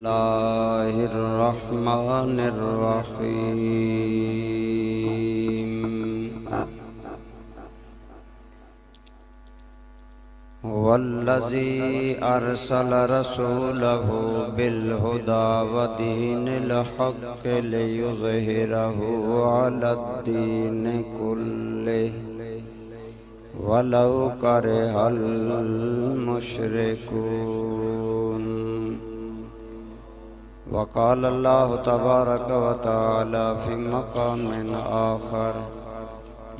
बिस्मिल्लाहिर्रहमानिर्रहीम। वल्लज़ी अरसल रसूलहु बिलहुदा व दीनिल हक़्क़ि लियुज़हिरहु अलद्दीनि कुल्लिहि वलौ करिहल मुशरिकून। वक़ाल अल्लाहु तबारक व तआला फ़ी मक़ामिन आख़र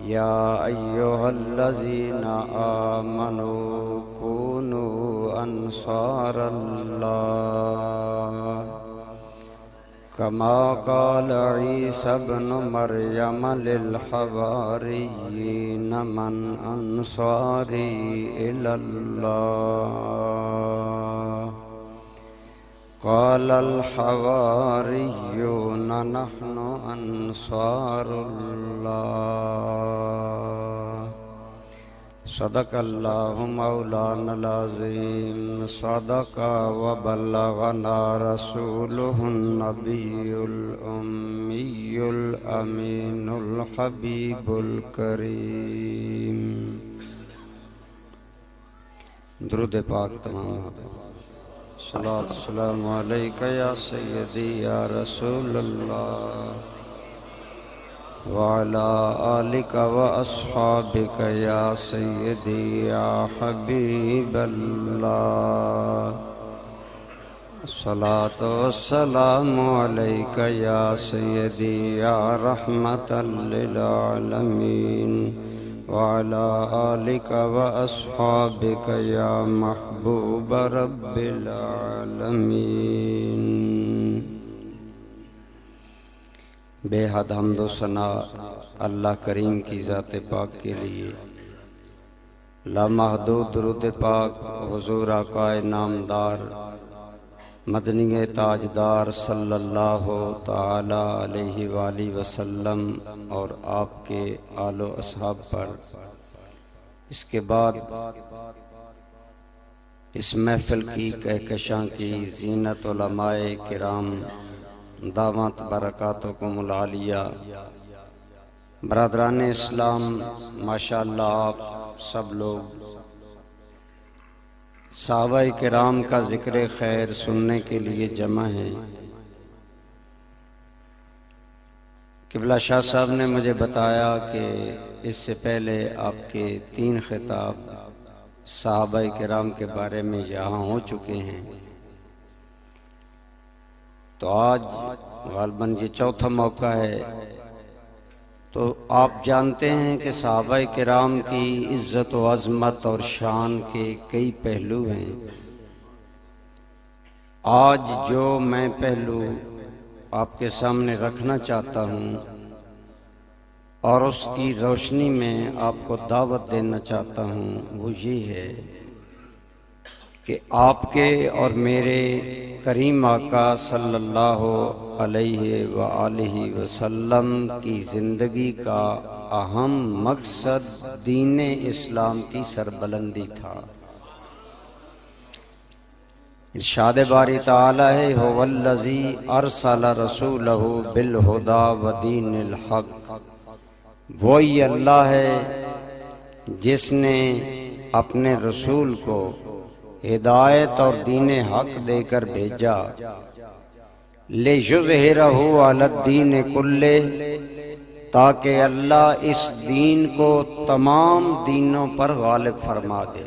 या अय्युहल्लज़ीना आमनू कूनू अंसारल्लाह कमा क़ाल ईसा इब्नु मर्यम लिल हवारिय्यीन मन अंसारी इलल्लाह क़ालल हवारिय्यून नहनु अंसारुल्लाह। सदक़ल्लाहु मौलानल अज़ीम। सदक़ा व बल्लगना रसूलुहुन नबियुल उम्मियुल अमीनुल हबीबुल करीम। दुरूद पाक तमाम। सलात सलाम अलैका या सय्यदी या रसूलल्लाह व अला आलिका व अस्हाबिका या सय्यदी या हबीबल्लाह। सलात व सलाम अलैका या सय्यदी या रहमतल लिल आलमीन व अला आलिका व अस्हाबिका या महबूब रब्बिल आलमीन। बेहद हम्द व सना अल्लाह करीम की ज़ात पाक के लिए। लामहदूद दुरूद पाक हुज़ूर आक़ाए नामदार मदनी ताजदार सल्लल्लाहु ताला अलैहि वाली वसल्लम और आपके आलो असहाब पर। इसके बाद इस महफिल की कहकशां की ज़ीनत उलमाए किराम दामत बरकातुकुमुल आलिया बरादरान इस्लाम, माशाअल्लाह आप सब लोग सहाबाए किराम का ज़िक्र खैर सुनने के लिए जमा हैं। किबला शाह साहब ने मुझे बताया कि इससे पहले आपके 3 खिताब सहाबाए किराम के बारे में यहाँ हो चुके हैं, तो आज गालबन ये चौथा मौका है। तो आप जानते हैं कि सहाबाए किराम की इज़्ज़त व अज़मत और शान के कई पहलू हैं। आज जो मैं पहलू आपके सामने रखना चाहता हूँ और उसकी रोशनी में आपको दावत देना चाहता हूँ, वो ये है कि आपके और मेरे करीम आका सल्लल्लाहु अलैहि व आलिहि वसल्लम की ज़िंदगी का अहम मकसद दीन इस्लाम की सरबलंदी था। इरशाद बारी ताला है हुवल्लज़ी अरसल रसूलहु बिलहुदा व दीनिल हक़। वही अल्लाह है जिसने अपने रसूल को हिदायत और दीन हक देकर भेजा। ले युज़हिरहु अलद्दीन कुल्ले, ताकि अल्लाह इस दीन को तमाम दीनों पर गालिब फरमा दे।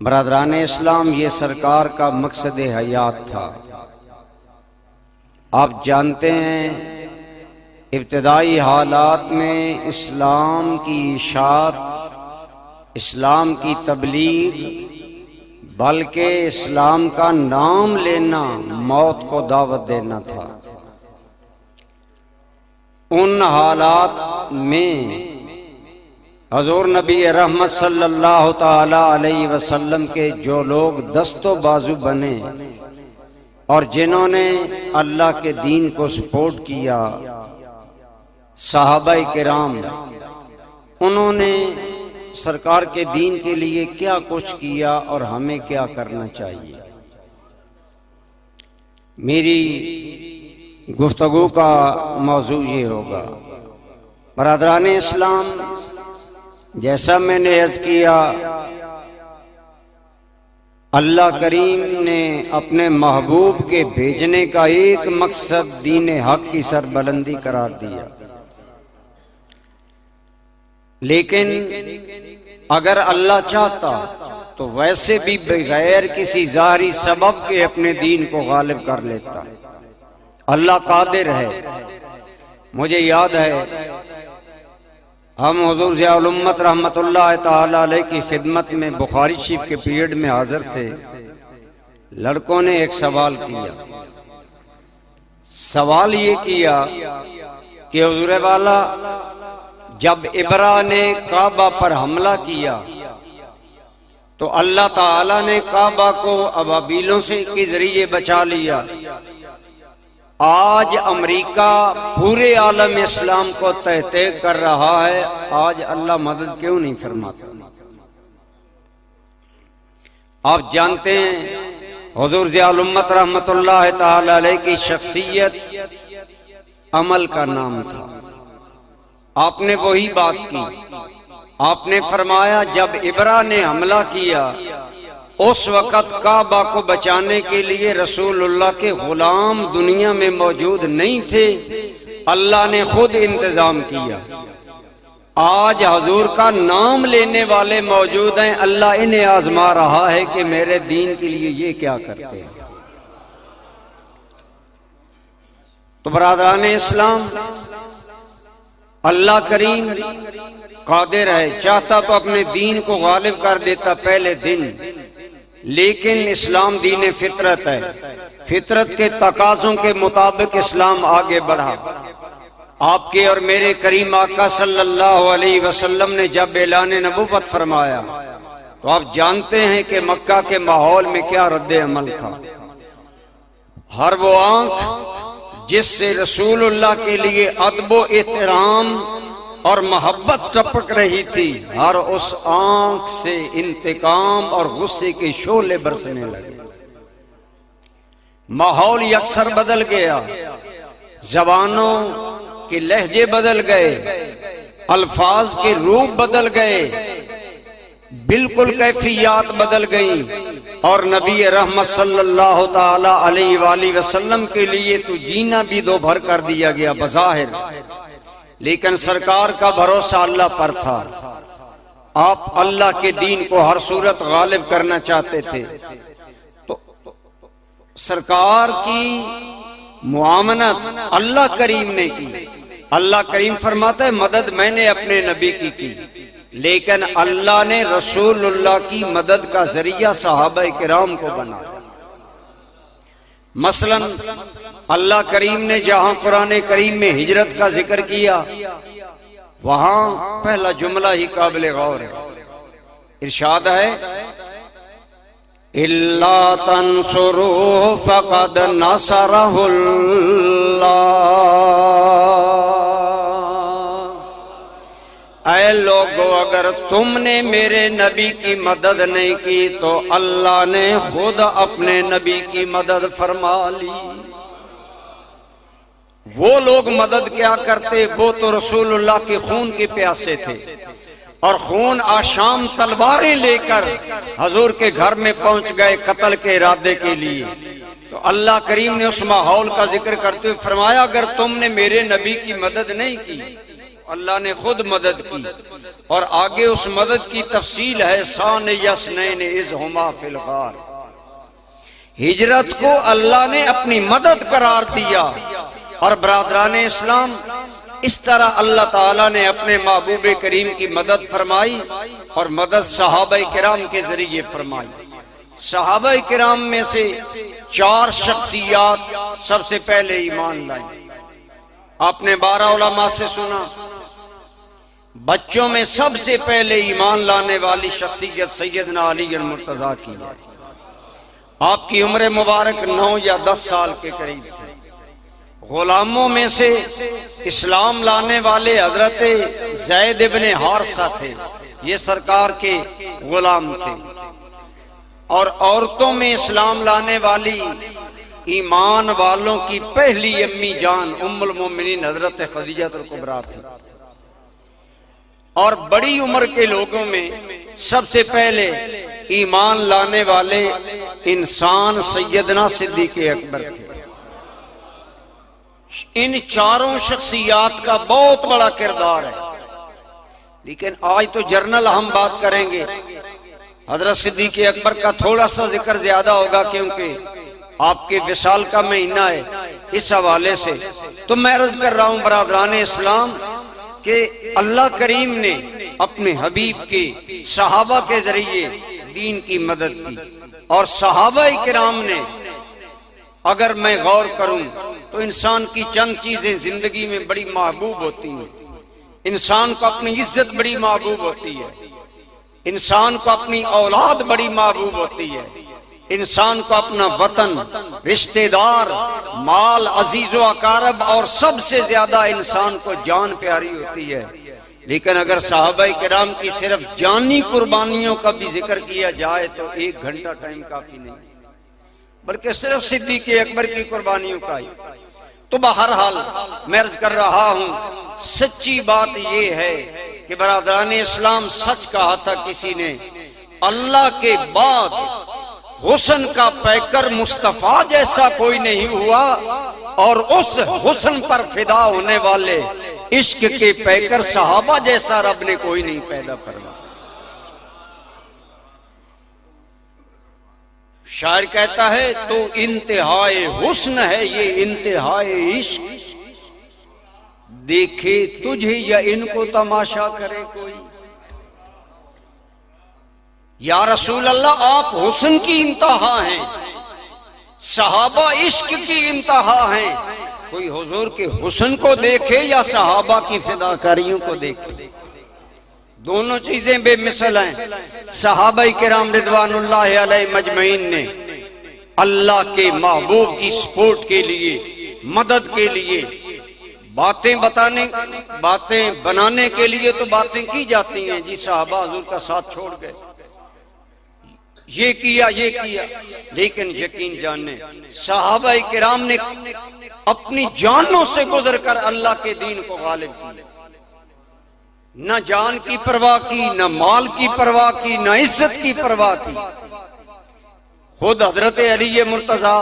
बरादरान इस्लाम, ये सरकार का मकसद हयात था। आप जानते हैं इब्तिदाई हालात में इस्लाम की इशाअत, इस्लाम की तबलीग, बल्कि इस्लाम का नाम लेना मौत को दावत देना था। उन हालात में हजूर नबी रहमत सल्लल्लाहु ताला अलैहि वसल्लम के जो लोग दस्तो बाजू बने और जिन्होंने अल्लाह के दीन को सपोर्ट किया, सहाबाए किराम, उन्होंने सरकार के दीन के लिए क्या कुछ किया और हमें क्या करना चाहिए। मेरी गुफ्तगू का मौजू ये होगा। बरादरान इस्लाम, जैसा मैंने अर्ज किया, अल्लाह करीम ने अपने महबूब के भेजने का एक मकसद दीन हक की सरबलंदी करार दिया। लेकिन अगर अल्लाह चाहता तो वैसे भी बगैर किसी ज़ाहिरी सबब के अपने दीन को गालिब कर लेता। अल्लाह कादिर है। मुझे याद है हम हुजूर ज़ियाउल उम्मत रहमतुल्लाह तआला अलैह की खिदमत में बुखारी शरीफ के पीरियड में हाजिर थे। लड़कों ने एक सवाल किया। सवाल ये किया कि हुजूर वाला, जब इब्रा ने काबा पर हमला किया तो अल्लाह ताला ने काबा को अबाबीलों से के जरिए बचा लिया। आज अमेरिका पूरे आलम इस्लाम को तहत कर रहा है, आज अल्लाह मदद क्यों नहीं फरमाता? आप जानते हैं हुजूर ज़ियाउल उम्मत रहमतुल्लाह तआला अलैह की शख्सियत अमल का नाम था। आपने वही बात की। आपने फरमाया जब इब्रा ने हमला किया उस वक़्त काबा को बचाने के लिए रसूलुल्लाह के गुलाम दुनिया में मौजूद नहीं थे, अल्लाह ने खुद इंतजाम किया। आज हजूर का नाम लेने वाले मौजूद हैं, अल्लाह इन्हें आजमा रहा है कि मेरे दीन के लिए ये क्या करते हैं। तो बरादरान इस्लाम, अल्लाह करीम कादिर है, चाहता तो अपने दीन को गालिब कर देता पहले दिन, लेकिन इस्लाम दीन फितरत है। फितरत के तकाज़ों के मुताबिक इस्लाम आगे बढ़ा। आपके और मेरे करीम आका सल्लल्लाहु अलैहि वसल्लम ने जब ऐलान नबुव्वत फरमाया तो आप जानते हैं कि मक्का के माहौल में क्या रद्द अमल था। हर वो आंख जिससे रसूलुल्लाह के लिए अदब एहतराम और मोहब्बत टपक रही थी, हर उस आंख से इंतकाम और गुस्से के शोले बरसने लगे। माहौल यकसर बदल गया, जबानों के लहजे बदल गए, अल्फाज के रूप बदल गए, बिल्कुल कैफियत बदल गई। और नबी रहमत सल्लल्लाहु ताला अलैहि वसल्लम के लिए तो जीना भी दो भर कर दिया गया बज़ाहिर, लेकिन सरकार का भरोसा अल्लाह पर था। आप अल्लाह के दीन को हर सूरत गालिब करना चाहते थे, तो सरकार की मुआमनत अल्लाह करीम ने की। अल्लाह करीम फरमाता है मदद मैंने अपने नबी की, लेकिन अल्लाह ने रसूलुल्लाह की मदद का जरिया सहाबा किराम को बनाया। मसलन अल्लाह करीम ने जहां कुरान करीम में हिजरत का जिक्र किया, वहां पहला जुमला ही काबिल गौर है। इरशाद है इल्ला तंसुरूहु फक़द नसरहुल्लाह। ऐ लोगो, अगर तुमने मेरे नबी की मदद नहीं की तो अल्लाह ने खुद अपने नबी की मदद फरमा ली। वो लोग मदद क्या करते, वो तो रसूलुल्लाह के खून के प्यासे थे और खून आशाम तलवारें लेकर हजूर के घर में पहुंच गए कत्ल के इरादे के लिए। तो अल्लाह करीम ने उस माहौल का जिक्र करते हुए फरमाया अगर तुमने मेरे नबी की मदद नहीं की, अल्लाह ने खुद मदद की। और आगे उस मदद की तफसील है सान यसनैन इज़ हुमा फिल गार। हिजरत को अल्लाह ने अपनी मदद करार दिया। और बरादरान इस्लाम, इस तरह अल्लाह ताला ने अपने महबूब करीम की मदद फरमाई और मदद सहाबा किराम के जरिए फरमाई। सहाबा किराम में से 4 शख्सियात सबसे पहले ईमान लाई। आपने 12 उलमा से सुना, बच्चों में सबसे पहले ईमान लाने वाली शख्सियत सैयदना अली मुर्तजा की है। आपकी उम्र मुबारक 9 या 10 साल के करीब थे। गुलामों में से इस्लाम लाने वाले हजरत ज़ैद इब्ने हारिसा थे। ये सरकार के गुलाम थे। और औरतों में इस्लाम लाने वाली ईमान वालों की पहली अम्मी जान उम्मुल मोमिनीन हजरत खदीजतुल कुबरा थी। और बड़ी उम्र के लोगों में सबसे पहले ईमान लाने वाले इंसान सैयदना सिद्दीक़ अकबर थे। इन चारों शख्सियात का बहुत बड़ा किरदार है। लेकिन आज तो जर्नल हम बात करेंगे, हजरत सिद्दीक़ अकबर का थोड़ा सा जिक्र ज्यादा होगा क्योंकि आपके विसाल का महीना है। इस हवाले से तो मैं अर्ज कर रहा हूं बरादरान इस्लाम कि अल्लाह करीम ने अपने हबीब के सहाबा के जरिए दीन की मदद की। और सहाबा किराम ने, अगर मैं गौर करूं तो इंसान की चंद चीजें जिंदगी में बड़ी महबूब होती हैं। इंसान को अपनी इज्जत बड़ी महबूब होती है, इंसान को अपनी औलाद बड़ी महबूब होती है, इंसान को अपना वतन, रिश्तेदार, माल, अजीजो अकारब और सबसे ज्यादा इंसान को जान प्यारी होती है। लेकिन अगर सहाबाए किराम की सिर्फ जानी कुर्बानियों का भी जिक्र किया जाए तो 1 घंटा टाइम काफी नहीं, बल्कि सिर्फ सिद्दीक़ अकबर की कुर्बानियों का ही। तो बहरहाल मैं अर्ज कर रहा हूं, सच्ची बात यह है कि बरादरान इस्लाम सच कहा था किसी ने, अल्लाह के बाद हुस्न का पैकर मुस्तफा जैसा कोई नहीं हुआ और उस हुस्न पर फिदा होने वाले इश्क के पैकर सहाबा जैसा रब ने कोई नहीं पैदा फरमाया। शायर कहता है तो इंतहाए हुस्न है ये इंतहाए इश्क, देखे तुझे या इनको तमाशा करे कोई। या रसूल अल्लाह आप हुस्न की इंतहा हैं, सहाबा इश्क की इंतहा हैं। कोई हुजूर के हुस्न को देखे या सहाबा की फिदाकारियों को देखे, दोनों चीजें बेमिसल हैं। सहाबाए किराम रिज़वानुल्लाहि अलैहिम मजमईन ने अल्लाह के महबूब की सपोर्ट के लिए, मदद के लिए, बातें बनाने के लिए तो बातें की जाती हैं जी, सहाबा हुजूर का साथ छोड़ गए, ये किया, लेकिन यकीन जाने सहाबाए किराम ने अपनी जानों से गुजर कर अल्लाह के दीन को गालिब किया। न जान की परवाह की, न माल की परवाह की, न इज्जत की परवाह की। खुद हजरत अली मुर्तजा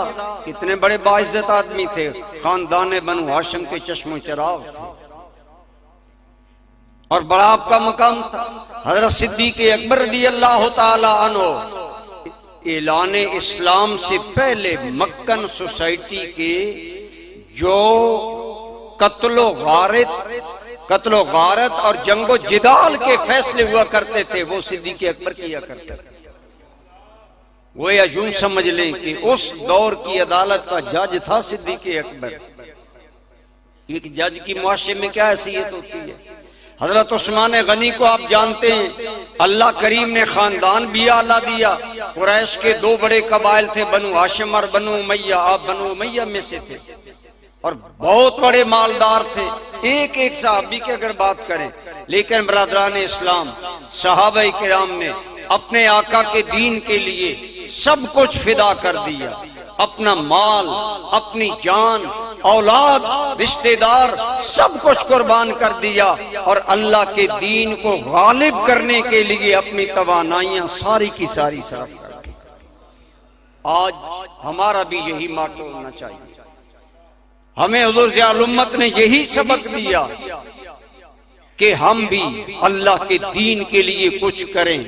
कितने बड़े बाइज्जत आदमी थे, खानदान बनु हाशिम के चश्मो चराग थे और बड़ा आपका मकाम था। हजरत सिद्दीक़ अकबर रज़ियल्लाहु ताला अन्हु ऐलान इस्लाम से पहले मक्कन सोसाइटी के जो कत्लो गारत और जंगो जिदाल के फैसले हुआ करते थे वो सिद्दीक़ अकबर किया करते थे। वो या यूं समझ लें कि उस दौर की अदालत का जज था सिद्दीक़ अकबर। एक जज की मुआशरे में क्या हैसियत होती है। हजरत उस्मान गनी को आप जानते हैं, अल्लाह करीम ने खानदान भी आला दिया। कुरैश के 2 बड़े कबाइल थे, बनु हाशिम और बनु उमैया। आप बनु उमैया में से थे और बहुत बड़े मालदार थे, एक एक सहाबी की अगर बात करें। लेकिन बरादरान इस्लाम सहाबाए किराम ने अपने आका के दीन के लिए सब कुछ फिदा कर दिया, अपना माल, अपनी जान, औलाद, रिश्तेदार सब कुछ कुर्बान कर दिया और अल्लाह के दीन को गालिब करने के लिए अपनी तवानाइयां सारी की सारी सर्फ कर दी। आज हमारा भी यही माटो होना चाहिए। हमें हुज़ूर ज़ियाउल उम्मत ने यही सबक दिया कि हम भी अल्लाह के दीन के लिए कुछ करें।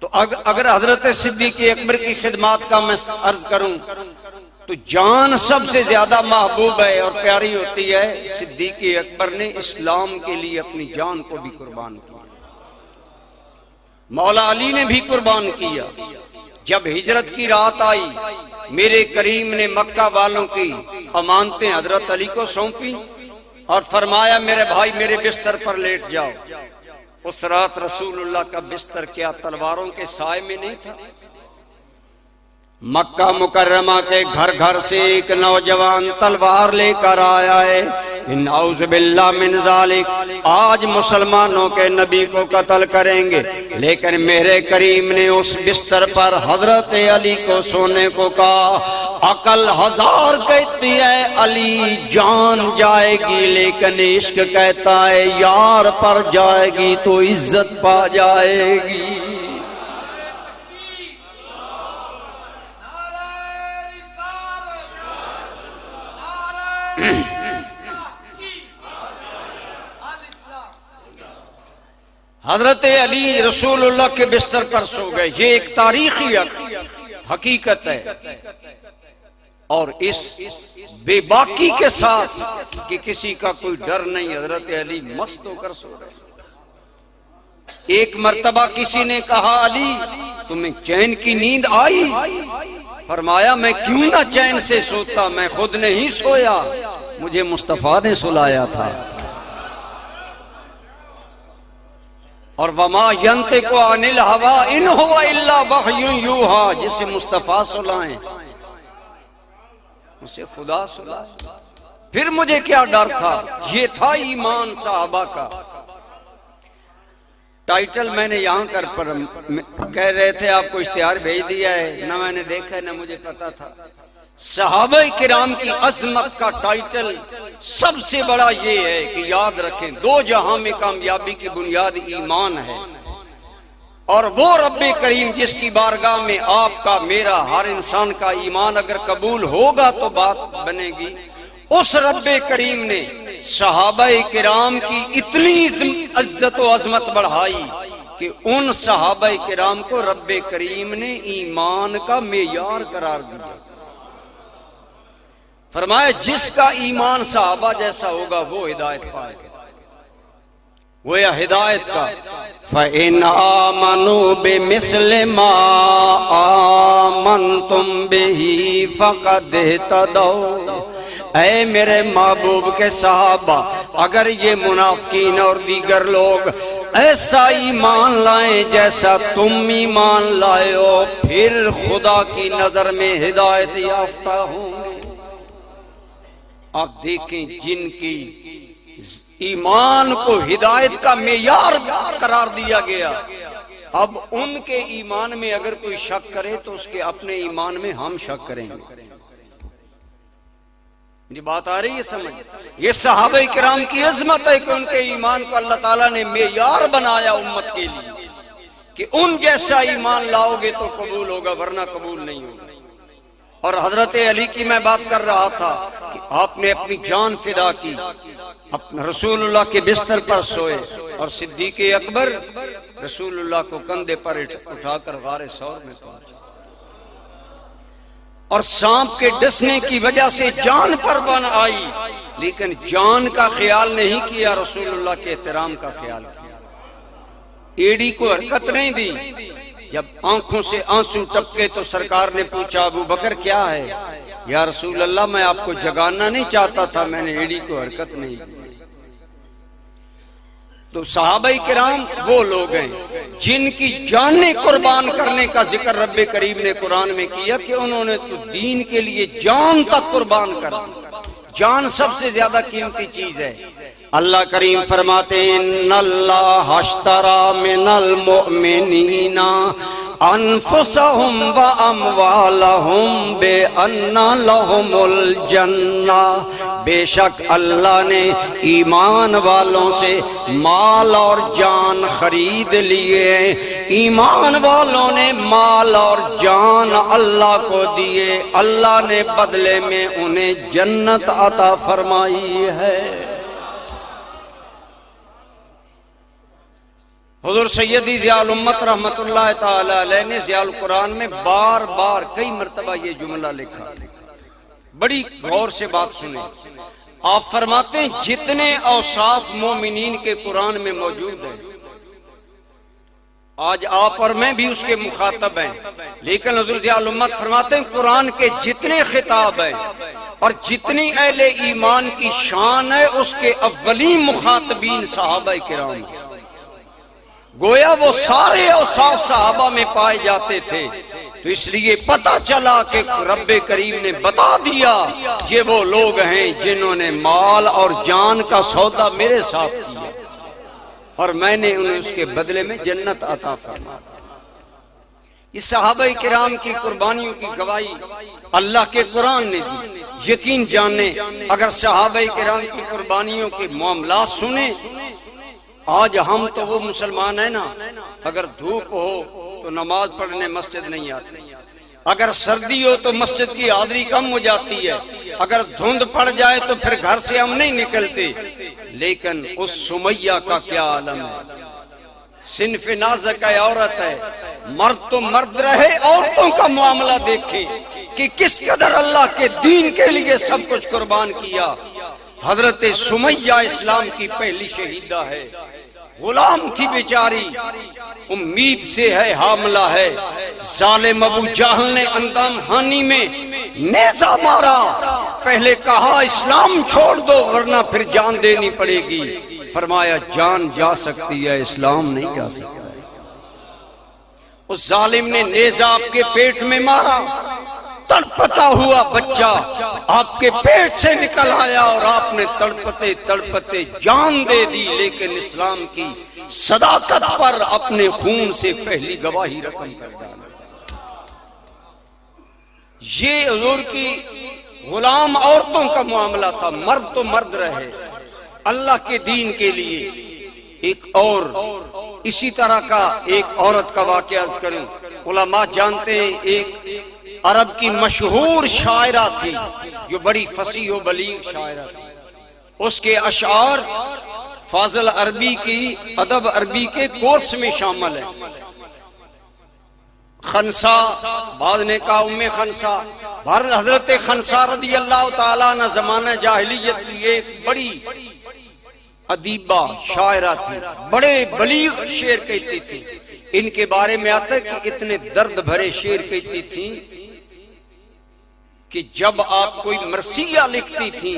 तो अगर हजरत सिद्दीक़ अकबर की खिदमत का मैं अर्ज करूं तो जान सबसे ज्यादा महबूब है और प्यारी होती है। सिद्दीक़ अकबर ने इस्लाम के लिए अपनी जान को भी कुर्बान किया, मौला अली ने भी कुर्बान किया। जब हिजरत की रात आई, मेरे करीम ने मक्का वालों की अमानतें हजरत अली को सौंपी और फरमाया मेरे भाई मेरे बिस्तर पर लेट जाओ। उस रात रसूलुल्लाह का बिस्तर क्या तलवारों के साए में नहीं था। मक्का मुकर्रमा के घर घर से एक नौजवान तलवार लेकर आया है। कि नाउज़ बिल्लाह मिन ज़ालिक, आज मुसलमानों के नबी को कत्ल करेंगे, लेकिन मेरे करीम ने उस बिस्तर पर हजरत अली को सोने को कहा। अकल हजार कहती है अली जान जाएगी, लेकिन इश्क कहता है यार पर जाएगी तो इज्जत पा जाएगी। हजरत अली रसूलुल्लाह के बिस्तर पर सो गए। ये एक तारीखी हकीकत है, और इस बेबाकी के साथ कि किसी का कोई डर नहीं, हजरत अली मस्त होकर सो रहे। एक मर्तबा किसी ने कहा अली तुम्हें चैन की नींद आई? फरमाया मैं क्यों ना चैन से सोता, मैं खुद नहीं सोया, मुझे मुस्तफा ने सुलाया था। और वमा यंतिकु अनिल हवा इन हुवा इल्ला वह्युन यूहा, जिसे मुस्तफा सुलाएं उसे खुदा सुलाए। फिर मुझे क्या डर था, ये था ईमान साहबा का। टाइटल मैंने यहाँ कर पर कह रहे थे आपको इश्तिहार भेज दिया है, ना मैंने देखा ना मुझे पता था। सहाबा किराम की अजमत का टाइटल सबसे बड़ा ये है कि याद रखें दो जहां में कामयाबी की बुनियाद ईमान है, और वो रब्बे करीम जिसकी बारगाह में आपका मेरा हर इंसान का ईमान अगर कबूल होगा तो बात बनेगी। उस रब्बे करीम ने सहाबा किराम की इतनी इज्जत व अजमत बढ़ाई कि उन सहाबा किराम को रब्बे करीम ने ईमान का मेयार करार दिया। फरमाया जिसका ईमान सहाबा जैसा होगा वो हिदायत पाएगा। वो या हिदायत का फ़इन आमनू बिमिस्लि मा आमनतुम बिही फ़क़द इहतदौ। ऐ मेरे महबूब के सहाबा, अगर ये मुनाफिकीन और दीगर लोग ऐसा ईमान लाए जैसा तुम ईमान लाए हो, फिर खुदा की नजर में हिदायत याफ्ता होंगे। आप देखें जिनकी ईमान को हिदायत का मेयार करार दिया गया, अब उनके ईमान में अगर कोई शक करे तो उसके अपने ईमान में हम शक करेंगे। ये बात आ रही है समझ? ये सहाबा किराम की अजमत है कि उनके ईमान को अल्लाह ताला ने मेयार बनाया उम्मत के लिए कि उन जैसा ईमान लाओगे तो कबूल होगा, वरना कबूल नहीं होगा। और हजरत अली की मैं बात कर रहा था कि आपने अपनी जान फिदा की, अपने रसूलुल्लाह के बिस्तर पर सोए, और सिद्दीक अकबर रसूलुल्लाह को कंधे पर उठाकर गारे सौर में पहुंचे, और सांप के डसने की वजह से जान पर बन आई, लेकिन जान का ख्याल नहीं किया, रसूलुल्लाह के एहतराम का ख्याल किया। एड़ी को हरकत नहीं दी। जब आंखों से आंसू टपके तो सरकार ने पूछा अबू बकर क्या है? या रसूल अल्लाह मैं आपको जगाना नहीं चाहता था, मैंने एड़ी को हरकत नहीं की। तो सहाबाई किराम वो लोग हैं जिनकी जानें कुर्बान करने का जिक्र रब्बे करीम ने कुरान में किया कि उन्होंने तो दीन के लिए जान तक कुर्बान कर दी। जान सबसे ज्यादा कीमती चीज है। अल्लाह करीम फरमाते इन्नल्लाह अश्तरा मिनल मुमिनीना अनफुसहुम व अमवालहुम बिअन्ना लहुमुल जन्ना। बेशक अल्लाह ने ईमान वालों से माल और जान खरीद लिए। ईमान वालों ने माल और जान अल्लाह को दिए, अल्लाह ने बदले में उन्हें जन्नत अता फरमाई है। हुज़ूर सैयदी ज़ियाउल उम्मत रहमतुल्लाह ताला अलैह ने ज़ियाउल कुरान में बार बार कई मरतबा ये जुमला लिखा। बड़ी गौर से बात सुने। आप फरमाते हैं जितने औसाफ मोमिनीन के कुरान में मौजूद हैं, आज आप और मैं भी उसके मुखातब हैं, लेकिन हुज़ूर ज़ियाउल उम्मत फरमाते हैं कुरान के जितने खिताब हैं और जितनी अहले ईमान की शान है, उसके अव्वलीन मुखातबीन सहाबा किराम। गोया वो सारे औसाफ सहाबा में पाए जाते थे। तो इसलिए पता चला कि रब्बे करीम ने बता दिया ये वो लोग हैं जिन्होंने माल और जान का सौदा मेरे साथ किया और मैंने उन्हें उसके बदले में जन्नत अता फरमा। इस सहाबा किराम की कुर्बानियों की गवाही अल्लाह के कुरान ने दी। यकीन जाने अगर सहाबा किराम की कुर्बानियों के मामला सुने, आज हम तो वो मुसलमान है ना, अगर धूप हो तो नमाज पढ़ने मस्जिद नहीं आते, अगर सर्दी हो तो मस्जिद की हाजिरी कम हो जाती है, अगर धुंध पड़ जाए तो फिर घर से हम नहीं निकलते। लेकिन उस सुमैया का क्या आलम है, सिन्फ नाज़क औरत है, मर्द तो मर्द रहे, औरतों का मामला देखे कि किस कदर अल्लाह के दीन के लिए सब कुछ कुर्बान किया। हजरत सुमैया इस्लाम की पहली शहीदा है, गुलाम थी बेचारी, उम्मीद से है हामला है। जालिम अबू जहल ने अंदाम हानि में नेज़ा मारा, पहले कहा इस्लाम छोड़ दो वरना फिर जान देनी पड़ेगी। फरमाया जान जा सकती है, इस्लाम नहीं जा सकता। उस जालिम ने नेज़ा आपके पेट में मारा, तड़पता हुआ बच्चा आपके पेट से निकल आया और आपने तड़पते तड़पते जान दे दी। लेकिन इस्लाम की सदाकत पर अपने खून से पहली गवाही रकम कर डाली। ये हुजूर की गुलाम औरतों का मामला था, मर्द तो मर्द रहे अल्लाह के दीन के लिए। एक और इसी तरह का एक औरत का वाकया अर्ज करूं। उलमा जानते हैं एक अरब की मशहूर शायरा थी जो बड़ी फसीह व बलीग शायरा थी। उसके अशार फाजल अरबी की अदब अरबी के कोर्स में शामिल है। खनसा, बाद ने कहा उम्मे खनसा, हजरत खनसा रदी अल्लाह ताला न ज़माना जाहिलियत की एक बड़ी अदीबा शायरा थी, बड़े बलीग शेर कहती थी। इनके बारे में आता है कि इतने दर्द भरे शेर कहती थी कि जब आप कोई मरसिया लिखती थी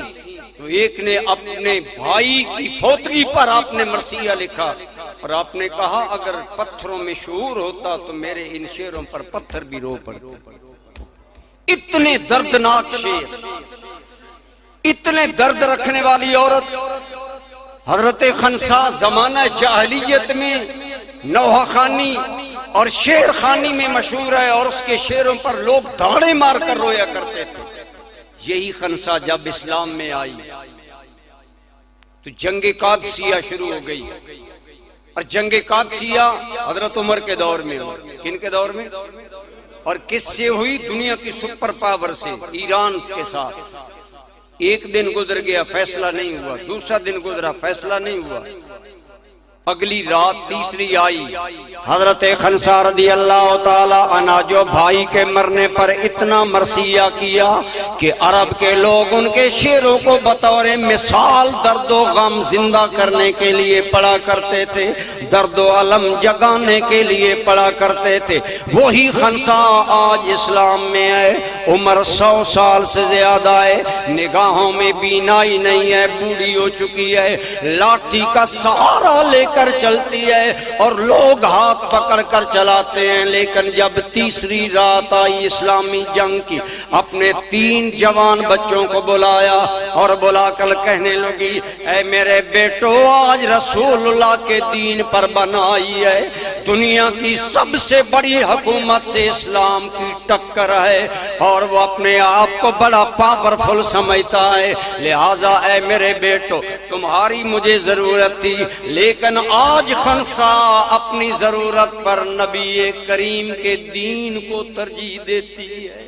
तो एक ने अपने भाई की फौतगी पर आपने मरसिया लिखा और आपने कहा अगर पत्थरों में शूर होता तो मेरे इन शेरों पर पत्थर भी रो पड़ते। इतने दर्दनाक शेर, इतने दर्द रखने वाली औरत हजरत खनसा जमाना जाहिलियत में नौहा खानी और शेर खानी में मशहूर है और उसके शेरों पर लोग धाड़े मारकर रोया करते थे। यही खनसा जब इस्लाम में आई तो जंगे कादसिया शुरू हो गई और जंगे कादसिया हजरत उमर के दौर में हुई। किन के दौर में और किससे हुई? दुनिया की सुपर पावर से, ईरान के साथ। एक दिन गुजर गया, फैसला नहीं हुआ, दूसरा दिन गुजरा, फैसला नहीं हुआ। अगली रात तीसरी आई, हजरत खनसा रदी अल्लाह ताला अन्हा जो भाई के मरने पर इतना मरसिया किया कि अरब के लोग उनके शेरों को बतौर मिसाल दर्दो गम जिंदा करने के लिए पढ़ा करते थे, दर्दो अलम जगाने के लिए पढ़ा करते थे। वही खनसा आज इस्लाम में है, उम्र 100 साल से ज्यादा है, निगाहों में बीनाई नहीं है, बूढ़ी हो चुकी है, लाठी का सहारा लेकर चलती है और लोग हाथ पकड़कर चलाते हैं। लेकिन जब तीसरी रात आई इस्लामी जंग की, अपने 3 जवान बच्चों को बुलाया और बुलाकर कहने लगी, ऐ मेरे बेटो, आज रसूलुल्लाह के दीन पर बनाई है, दुनिया की सबसे बड़ी हुकूमत से इस्लाम की टक्कर है और वो अपने आप को बड़ा पावरफुल समझता है। लिहाजा ऐ मेरे बेटो, तुम्हारी मुझे जरूरत थी, लेकिन आज खनसा अपनी जरूरत पर नबी करीम के दीन को तरजीह देती है।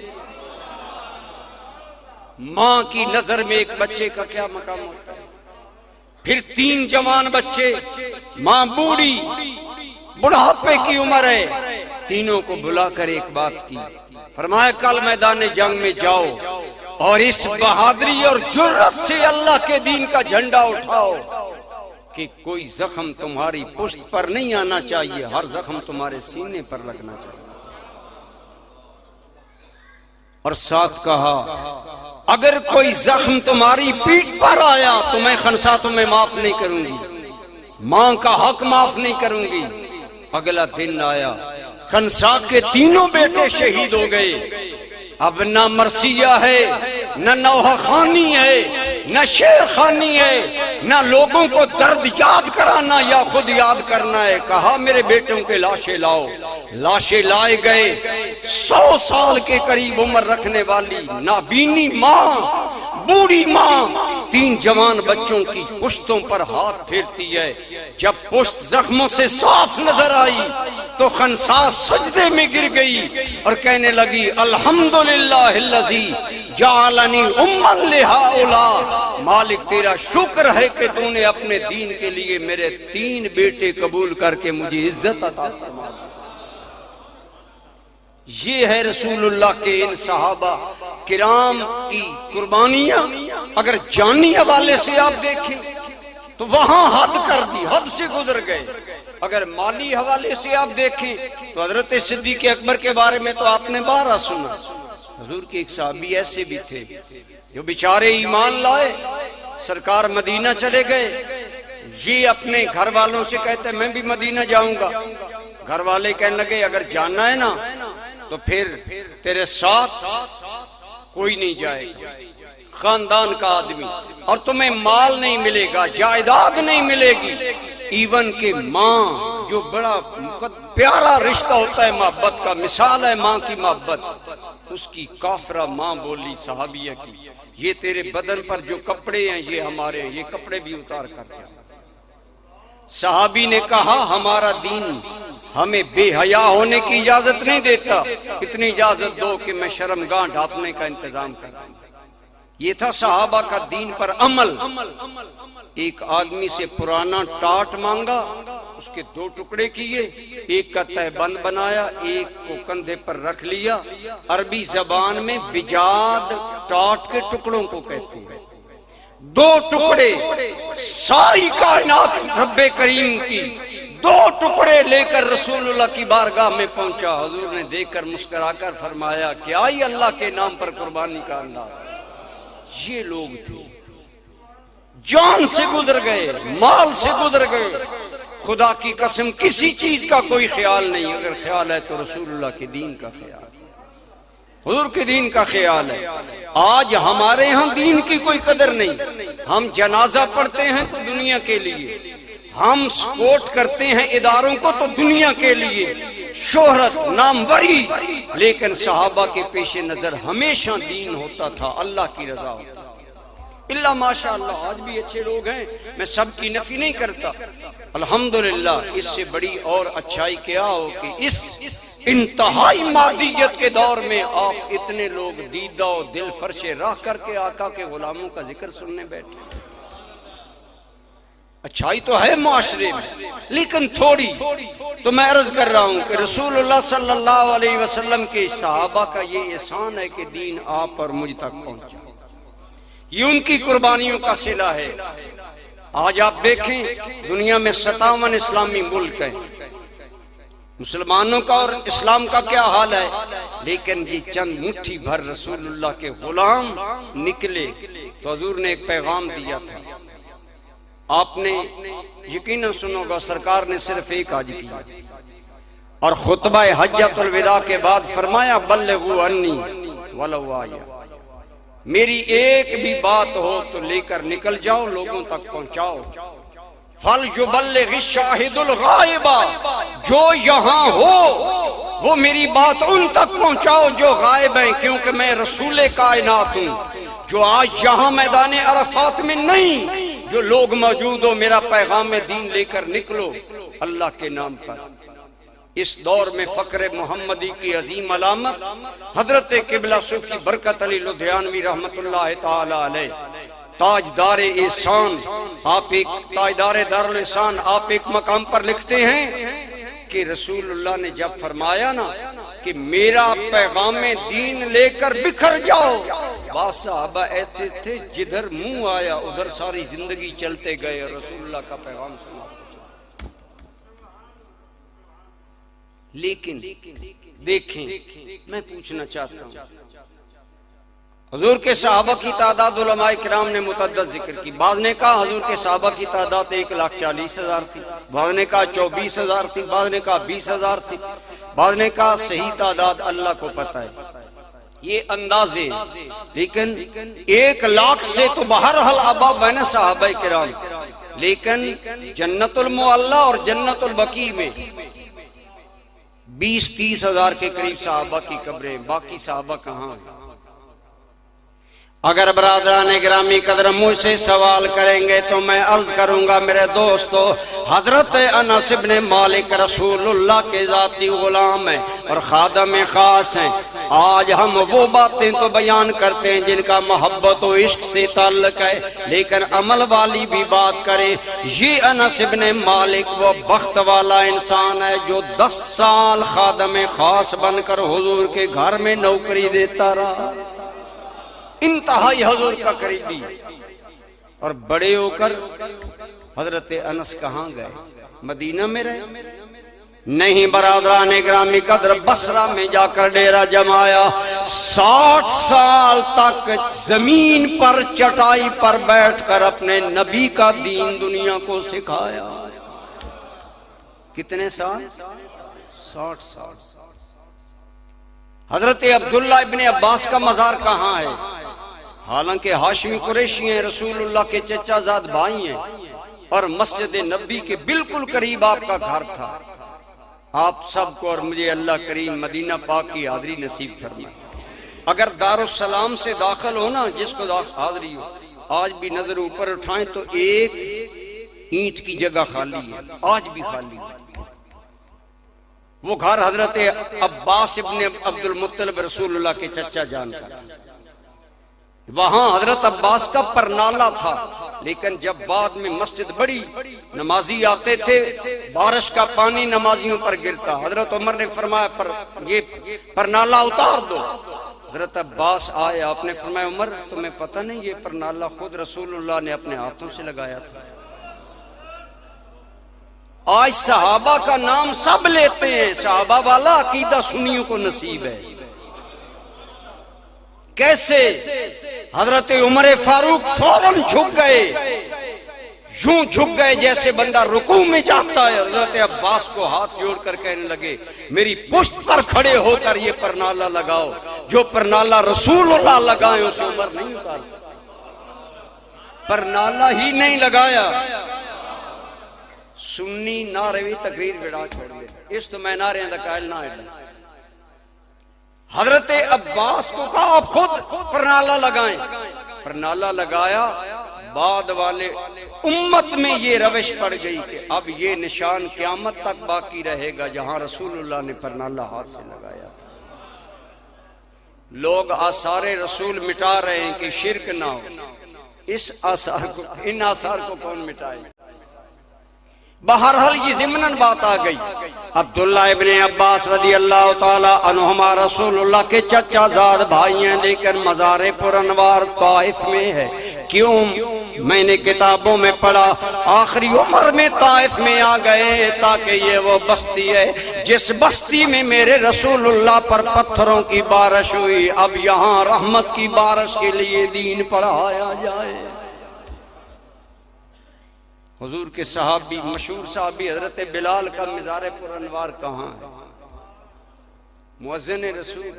मां की नजर में एक बच्चे का क्या मकाम होता है। फिर 3 जवान बच्चे, मां बूढ़ी, बुढ़ापे की उम्र है, तीनों को बुलाकर एक बात की, फरमाया कल मैदान जंग में जाओ और इस बहादुरी और जुर्रत से अल्लाह के दीन का झंडा उठाओ कि कोई जख्म तुम्हारी पुश्त पर नहीं आना चाहिए, हर जख्म तुम्हारे सीने पर लगना चाहिए। और साथ कहा अगर कोई जख्म तुम्हारी पीठ पर आया तो मैं खनसा तुम्हें माफ नहीं करूंगी, मां का हक माफ नहीं करूंगी। अगला दिन आया, खनसा के तीनों बेटे शहीद हो गए। अब ना मरसिया है, न नौहा खानी है, न शेर खानी है, न लोगों को दर्द याद कराना या खुद याद करना है। कहा मेरे बेटों के लाशें लाओ। लाशें लाए गए। 100 साल के करीब उम्र रखने वाली नाबीनी माँ, बूढ़ी माँ 3 जवान बच्चों की पुश्तों पर हाथ फेरती है। जब पुश्त जख्मों से साफ नजर आई तो खनसा सजदे में गिर गई और कहने लगी अल्हम्दुलिल्लाहिल्लज़ी जालनी उम्मन लिहाउला। मालिक तेरा शुक्र है कि तूने अपने दीन के लिए मेरे 3 बेटे कबूल करके मुझे इज्जत अता फरमा। ये है रसूलुल्लाह के इन सहाबा किराम की कुर्बानियां। अगर जानी हवाले से आप देखें तो वहां हद कर दी, हद से गुजर गए। अगर माली हवाले से आप देखें तो हजरत सिद्दीक़ अकबर के बारे में तो आपने 12 सुना। हुजूर के एक साहबी ऐसे भी थे जो बेचारे ईमान लाए, सरकार मदीना चले गए। ये अपने घर वालों से कहते मैं भी मदीना जाऊंगा। घर वाले कहने लगे अगर जाना है ना तो फिर तेरे साथ कोई नहीं जाएगा, खानदान का आदमी, और तुम्हें माल नहीं मिलेगा, जायदाद नहीं मिलेगी। इवन के माँ जो बड़ा प्यारा रिश्ता होता है मोहब्बत का, मिसाल है माँ की मोहब्बत, उसकी काफरा माँ बोली सहाबिया की ये तेरे बदन पर जो कपड़े हैं ये हमारे हैं, ये कपड़े भी उतार कर जा। सहाबी ने कहा हमारा दीन हमें बेहया होने की इजाजत नहीं देता, इतनी इजाजत दो कि मैं शर्मगाह ढांपने का इंतजाम कर। ये था सहाबा का दीन पर अमल। एक आदमी से पुराना टाट मांगा, उसके 2 टुकड़े किए, एक का तहबंद बनाया, एक को कंधे पर रख लिया। अरबी जबान में बिजाद टाट के टुकड़ों को कहते हैं। 2 टुकड़े, सारी कायनात रब्बे करीम की 2 टुकड़े लेकर रसूलुल्लाह की बारगाह में पहुंचा। हुजूर ने देखकर मुस्कुराकर फरमाया क्या ही अल्लाह के नाम पर कुर्बानी का अंदाज। ये लोग थे, जान से गुजर गए, माल से गुजर गए। खुदा की कसम किसी चीज का कोई ख्याल नहीं। अगर ख्याल है तो रसूलुल्लाह के दीन का ख्याल, हुजूर के दीन का ख्याल है। आज हमारे यहाँ दीन की कोई कदर नहीं। हम जनाजा पढ़ते हैं तो दुनिया के लिए, हम सपोर्ट करते हैं इदारों को तो दुनिया के लिए, शोहरत, नामवरी। लेकिन सहाबा के पेशे नजर हमेशा दीन होता था, अल्लाह की रजा होता। इल्ला माशाअल्लाह आज भी अच्छे लोग हैं, मैं सबकी नफी नहीं करता, अल्हम्दुलिल्लाह। इससे बड़ी और अच्छाई क्या हो कि इस इंतहाई मादियत के दौर में आप इतने लोग दीदा और दिल फर्शे राह करके आका के गुलामों का जिक्र सुनने बैठे। अच्छाई तो है मुआशरे में, लेकिन थोड़ी। तो मैं अर्ज कर रहा हूं कि रसूलुल्लाह सल्लल्लाहु अलैहि वसल्लम के सहाबा का ये एहसान है कि दीन आप और मुझ तक पहुंचा। ये उनकी कुर्बानियों का सिला है। आज आप देखें दुनिया में 57 इस्लामी मुल्क हैं, मुसलमानों का और इस्लाम का क्या हाल है। लेकिन ये चंद मुट्ठी भर रसूलुल्लाह के गुलाम निकले तो हुजूर ने एक पैगाम दिया था। आपने यकीनन सुनोगा सरकार ने सिर्फ एक हाज किया और खुतबा हज्जतुल विदा के बाद फरमाया बल्लिगू अन्नी वलौ आया। मेरी एक भी बात हो तो लेकर निकल जाओ, लोगों तक पहुंचाओ। फल युबल्लिग शाहिदुल गायबा, जो यहाँ हो वो मेरी बात उन तक पहुंचाओ जो गायब हैं, क्योंकि मैं रसूल कायनात हूँ। जो आज यहाँ मैदान अरफात में नहीं, जो लोग मौजूद हो, मेरा पैगाम दीन लेकर निकलो अल्लाह के नाम पर। इस दौर में फक्र मोहम्मदी की अजीम अलामत हजरत किबला सूफी बरकत अली लुधियानवी रहमतुल्लाह ताला अलैह, ताजदार एहसान। आप एक ताजदार दारुल एहसान, आप एक मकाम पर लिखते हैं कि रसूलुल्लाह ने जब फरमाया ना कि मेरा पैगाम दीन लेकर बिखर जाओ, बास साहबा ऐसे थे जिधर मुंह आया उधर सारी जिंदगी चलते गए और रसूलुल्लाह का पैगाम सुना। लेकिन देखें, मैं पूछना चाहता हूं, हुजूर के सहाबा की तादाद उलमाए किराम ने मुतअद्दिद जिक्र की। बाज़ ने कहा हुजूर के सहाबा की तादाद 1,40,000 थी, बाज़ ने कहा 24,000 थी, बाज़ ने कहा 20,000 थी। बाद ने कहा सही तादाद अल्लाह को पता है, ये अंदाजे, लेकिन 1 लाख से तो बहरहाल अबा बहन साहबा किराम, लेकिन जन्नतुल मुअल्ला और जन्नतुल बकी में 20-30 हजार के करीब साहबा की कब्रें, बाकी साहबा कहाँ हैं? अगर बरादरान गिरामी कदर मुझसे सवाल करेंगे तो मैं अर्ज करूंगा मेरे दोस्तों, हजरत अनस इब्न मालिक रसूलुल्लाह के जाती गुलाम हैं और खादम खास हैं। आज हम वो बातें तो बयान करते हैं जिनका मोहब्बत और इश्क से ताल्लुक है, लेकिन अमल वाली भी बात करें। ये अनस इब्न मालिक वो बख्त वाला इंसान है जो 10 साल खादम खास बनकर हुजूर के घर में नौकरी देता रहा, इंतहाई हुजूर का करीबी। और बड़े होकर हजरत अनस कहाँ गए? मदीना में रहे? नहीं बरादरान ग्रामी कदर, बसरा में जाकर डेरा जमाया। 60 साल तक जमीन पर चटाई पर बैठकर अपने नबी का दीन दुनिया को सिखाया। कितने साल? 60 साल। हजरत अब्दुल्ला इब्ने अब्बास का मजार कहाँ है? हालांकि हाशमी कुरैशी हैं, रसूलुल्लाह के चचाजाद भाई हैं, और मस्जिद नबी के बिल्कुल करीब आपका घर था। आप सबको और मुझे अल्लाह करीम मदीना पाक की हाज़री नसीब फरमाए। अगर दारुस्सलाम से दाखिल हो ना, जिसको हाज़री हो, आज भी नजर ऊपर उठाएं तो एक ईंट की जगह खाली है, आज भी खाली है। वो घर हजरत अब्बास इब्ने अब्दुल मुत्तलिब रसूलुल्लाह के चचा जान का। वहां हजरत अब्बास का परनाला था, लेकिन जब बाद में मस्जिद बड़ी, नमाजी आते थे, बारिश का पानी नमाजियों पर गिरता, हजरत उमर ने फरमाया पर ये परनाला उतार दो। हजरत अब्बास आए, आपने फरमाया उमर तुम्हें पता नहीं ये परनाला खुद रसूलुल्लाह ने अपने हाथों से लगाया था। आज सहाबा का नाम सब लेते हैं, सहाबा वाला अकीदा सुन्नियों को नसीब है। कैसे? हजरत उमर फारूक फौरन झुक गए, यूं झुक गए जैसे बंदा रुकू में जाता है। हजरत अब्बास को हाथ जोड़कर कहने लगे मेरी पुश्त पर खड़े होकर ये परनाला लगाओ, जो परनाला रसूलुल्लाह लगाए उसे उमर नहीं उतार सकता। परनाला ही नहीं लगाया, सुन्नी नारे तकरीर बिड़ा छोड़ गए। इस तो मैं नारे का कायल ना है। हजरत अब्बास को कहा आप खुद परनाला लगाएं, परनाला लगाया। बाद वाले उम्मत में ये रविश पड़ गई कि अब ये निशान क़यामत तक बाकी रहेगा जहां रसूलुल्लाह ने परनाला हाथ से लगाया था। लोग आसारे रसूल मिटा रहे हैं कि शिरक ना हो। इस आसार को, इन आसार को कौन मिटाए? बहरहाल ये ज़िम्नन बात आ गई। अब्दुल्ला इब्ने अब्बास रदी अल्लाह ताला अन्हुमा रसूलुल्लाह के चचा जाद भाई हैं, लेकिन मज़ारे पुरनवार ताइफ में है। क्यों? मैंने किताबों में पढ़ा आखिरी उम्र में ताइफ में आ गए, ताकि ये वो बस्ती है जिस बस्ती में मेरे रसूलुल्लाह पर पत्थरों की बारिश हुई, अब यहाँ रहमत की बारिश के लिए दीन पढ़ाया जाए। हुजूर के सहाबी, मशहूर सहाबी हजरत बिलाल का मज़ारे पुरनवार कहाँ है? मुअज्जिन रसूल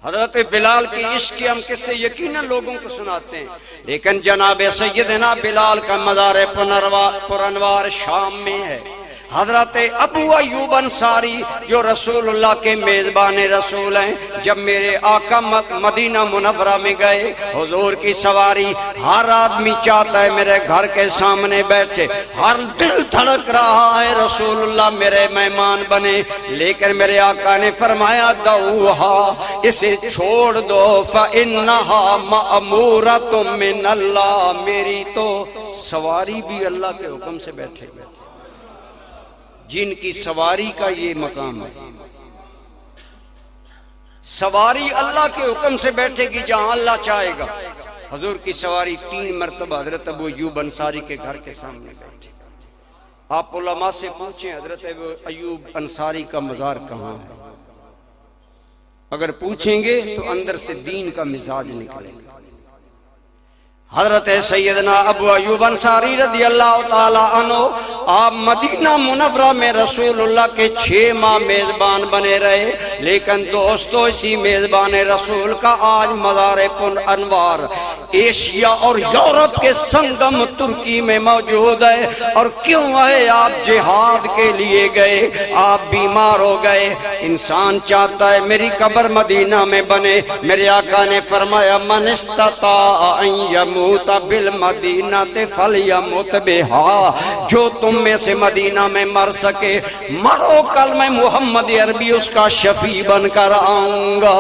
हजरत बिलाल की इश्क के हम किससे यकीनन लोगों को सुनाते हैं, लेकिन जनाब सैयदना बिलाल का मज़ारे पुरनवार शाम में है। हजरत अबू अय्यूब अंसारी जो रसूलुल्लाह के मेज़बान रसूल हैं, जब मेरे आका मदीना मुनव्वरा में गए, हुजूर की सवारी, हर आदमी चाहता है मेरे घर के सामने बैठे, हर दिल धड़क रहा है रसूलुल्लाह मेरे मेहमान बने, लेकिन मेरे आका ने फरमाया दऊहा, इसे छोड़ दो, फ़इन्नहा मअमूरतुम मिनल्लाह, मेरी तो सवारी भी अल्लाह के हुक्म से बैठे, जिनकी सवारी का ये मकाम है। सवारी अल्लाह के हुक्म से बैठेगी जहां अल्लाह चाहेगा। हुजूर की सवारी 3 मरतबा हजरत अबू अय्यूब अंसारी के घर के सामने बैठी। आप उलमा से पूछें हजरत अबू अय्यूब अंसारी का मज़ार कहाँ है? अगर पूछेंगे तो अंदर से दीन का मिजाज निकलेगा। हजरत सैयदना अबू अय्यूब अंसारी रज़ी अल्लाह ताला अन्हु आप मदीना मुनव्वरा में रसूलुल्लाह के 6 माह मेजबान बने रहे, लेकिन दोस्तों इसी मेजबान रसूल का आज मज़ार पुर अनवार एशिया और यूरोप के संगम तुर्की में मौजूद है। और क्यों है? आप जिहाद के लिए गए, आप बीमार हो गए। इंसान चाहता है मेरी कब्र मदीना में बने। मेरे आका ने फरमाया मन इस्तता अन यमूत बिल मदीनति फलयमुत बिहा, जो तुम में से मदीना में मर सके मरो, कल मैं मोहम्मद अरबी उसका शफी बनकर आऊंगा,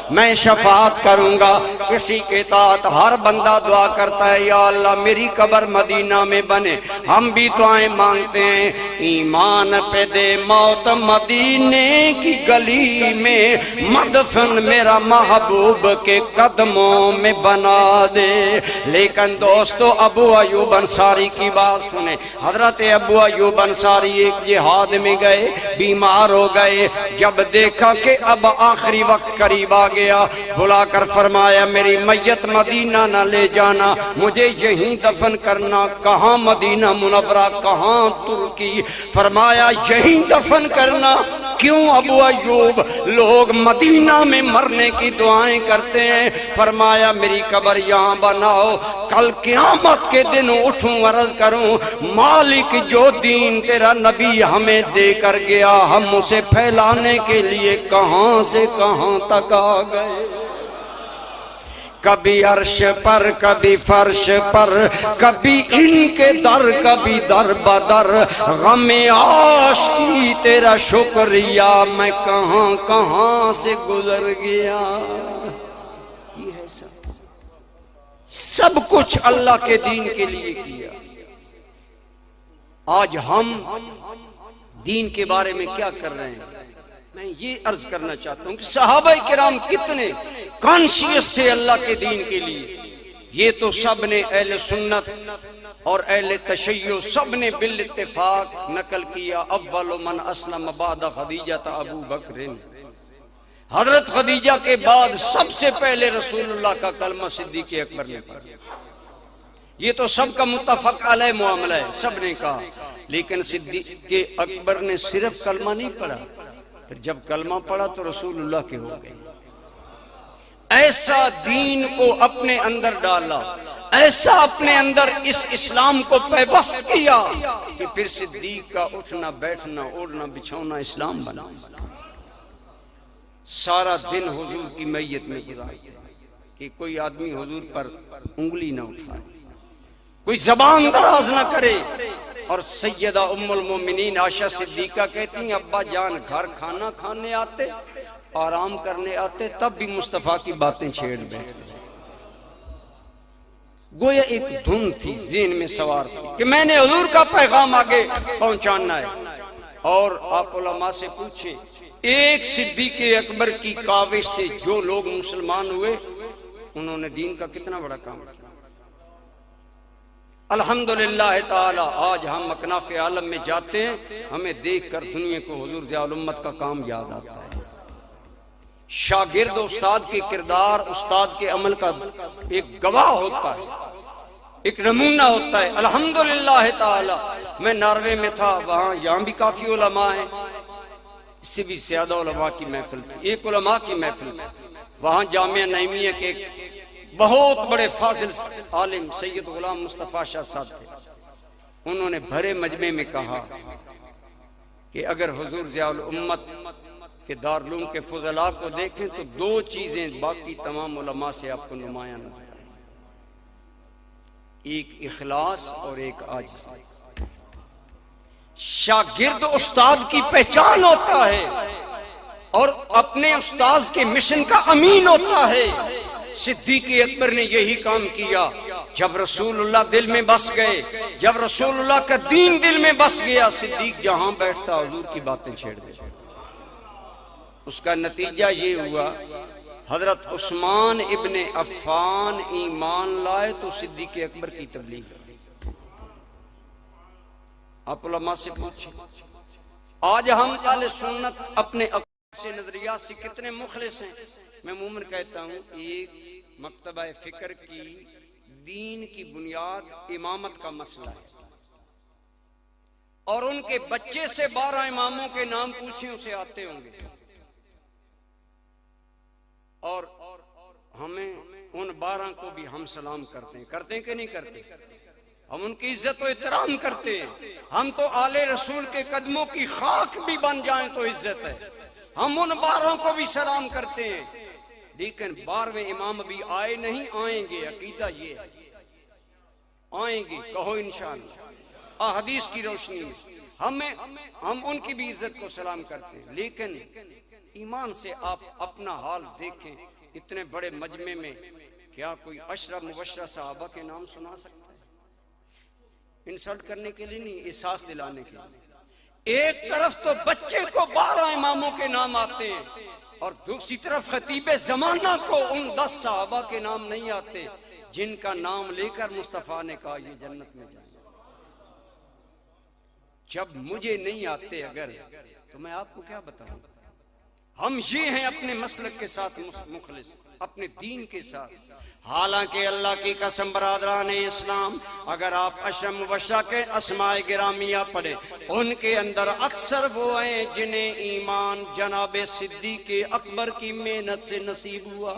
मैं शफात करूंगा। इसी के तहत हर बंदा दुआ करता है या अल्लाह मेरी कब्र मदीना में बने। हम भी दुआएं मांगते हैं, ईमान पे दे मौत मदीने की गली में, मदफन मेरा महबूब के कदमों में बना दे। लेकिन दोस्तों अबू अयूब अंसारी की बात सुने। हजरत अबू अयूब अंसारी एक जिहाद में गए, बीमार हो गए। जब देखा कि अब आखिरी वक्त करीब आ गया, बुलाकर फरमाया मेरी मैयत मदीना न ले जाना, मुझे यहीं दफन करना। कहाँ मदीना मुनव्वरा, कहाँ तुर्की? फरमाया यहीं दफन करना। क्यों अबू अयूब? लोग मदीना में मरने की दुआएं करते हैं। फरमाया मेरी कब्र यहाँ बनाओ, कल क़यामत के दिन उठूं अर्ज करूं मालिक जो दीन तेरा नबी हमें देकर गया, हम उसे फैलाने के लिए कहां से कहां तक आ गए। कभी अर्श पर, कभी फर्श पर, कभी इनके दर, कभी दर बदर, गमे आशिकी तेरा शुक्रिया मैं कहां कहां से गुजर गया। ये है सब कुछ अल्लाह के दीन के लिए किया। आज हम दीन के बारे में क्या कर रहे हैं? मैं ये अर्ज करना चाहता हूं कि सहाबाए किराम कितने कॉन्शियस थे अल्लाह के दीन के लिए। ये तो सब ने अहले सुन्नत और अहले तशय्युअ सब ने बिल इत्तेफाक नकल किया। अव्वल मन अस्लम बाद खदीजा अबू बकर, हजरत खदीजा के बाद सबसे पहले रसूलुल्लाह का कलमा सिद्दीक़ अकबर ने पढ़ा। ये तो सबका मुत्तफक अलैह मामला है, सब ने कहा। लेकिन सिद्दीक़ अकबर ने सिर्फ कलमा नहीं पढ़ा, फिर जब कलमा पढ़ा तो रसूलुल्लाह के हो गए। ऐसा दीन को अपने अंदर डाला, ऐसा अपने अंदर इस इस्लाम को पैबस्त किया कि फिर सिद्दीक़ का उठना बैठना ओढ़ना बिछौना इस्लाम बना। सारा दिन हुजूर की मैयत में गुजारते कि कोई आदमी हुजूर पर उंगली न उठाए, कोई जबान दराज न करे। और सैयदा उम्मुल मोमिनीन आयशा सिद्दीका कहती हैं अब्बा जान घर खाना खाने आते, आराम करने आते, तब भी मुस्तफ़ा की बातें छेड़ बैठते। गोया एक धुन थी ज़हन में सवार थी कि मैंने हुजूर का पैगाम आगे पहुंचाना है। और आप उलमा से पूछे, एक सिद्दीक़ अकबर की काविश से जो लोग मुसलमान हुए उन्होंने दीन का कितना बड़ा काम किया। अल्हम्दुलिल्लाह ताला आज हम मकनाफ़ आलम में जाते हैं, हमें देखकर दुनिया को हुजूर ज़ियाउल उम्मत का काम याद आता है। शागिर्द उस्ताद के किरदार, उस्ताद के अमल का एक गवाह होता है, एक नमूना होता है। अल्हम्दुलिल्लाह ताला मैं नॉर्वे में था, वहाँ यहाँ भी काफ़ी उलमा है, इससे भी ज्यादा उलमा की महफिल थी। एक उलमा की महफिल थी वहाँ जामिया नईमिया के बहुत बड़े फाजिल आलिम सैयद गुलाम मुस्तफ़ा शाह साहब थे। उन्होंने भरे मजमे में कहा कि अगर हुजूर ज़ियाउल उम्मत के दारुल उलूम के फुज़ला को देखें तो दो चीजें बाकी तमाम उलमा से आपको नुमाया नजर आए, एक इखलास और एक आजिज़ी। शागिर्द उस्ताद की पहचान होता है और अपने उस्ताद के मिशन का अमीन होता है। सिद्दीक़ अकबर ने यही काम किया। जब रसूलुल्लाह दिल में बस गए, जब रसूलुल्लाह का दीन दिल में बस गया, सिद्दीक़ जहां बैठता हुजूर की बातें छेड़ देता। उसका नतीजा ये हुआ, हजरत उस्मान इब्ने अफ़्फ़ान ईमान लाए तो सिद्दीक़ अकबर की तबलीग। आप उलमा से पूछे, आज हम अहले सुन्नत अपने से नजरिया से कितने मुखलिस हैं। मैं मुमन कहता हूँ एक मकतबा फिक्र की दीन की बुनियाद इमामत का मसला है। और उनके बच्चे से 12 इमामों के नाम पूछे उसे आते होंगे, और हमें उन 12 को भी हम सलाम करते हैं कि नहीं करते? हम उनकी इज्जत और एहतराम करते हैं। हम तो आले रसूल के कदमों की खाक भी बन जाएं तो इज्जत है। हम उन 12 को भी सलाम करते हैं, लेकिन 12वें इमाम भी आए नहीं, आएंगे। अकीदा ये है, आएंगे, कहो इंशाअल्लाह। हदीस की रोशनी में हम उनकी भी इज्जत को सलाम करते हैं, लेकिन ईमान से आप अपना हाल देखें। इतने बड़े मजमे में क्या कोई अशरा मुबशरा सहाबा के नाम सुना सकता है? इंसल्ट करने के लिए नहीं, एहसास दिलाने के लिए। एक तरफ तो बच्चे को 12 इमामों के नाम आते हैं, और दूसरी तरफ खतीबे जमाना को उन 10 सहाबा के नाम नहीं आते जिनका नाम लेकर मुस्तफा ने कहा ये जन्नत में जाएंगे। जब मुझे नहीं आते अगर, तो मैं आपको क्या बताऊं? हम ये हैं अपने मसलक के साथ मुखलिस, अपने दीन के साथ। हालांकि अल्लाह की कसम बरादरान इस्लाम, अगर आप अशम मुबश्शरा के अस्माए गिरामिया पढ़े, उनके अंदर अक्सर वो हैं जिन्हें ईमान जनाब सिद्दीक़ अकबर की मेहनत से नसीब हुआ।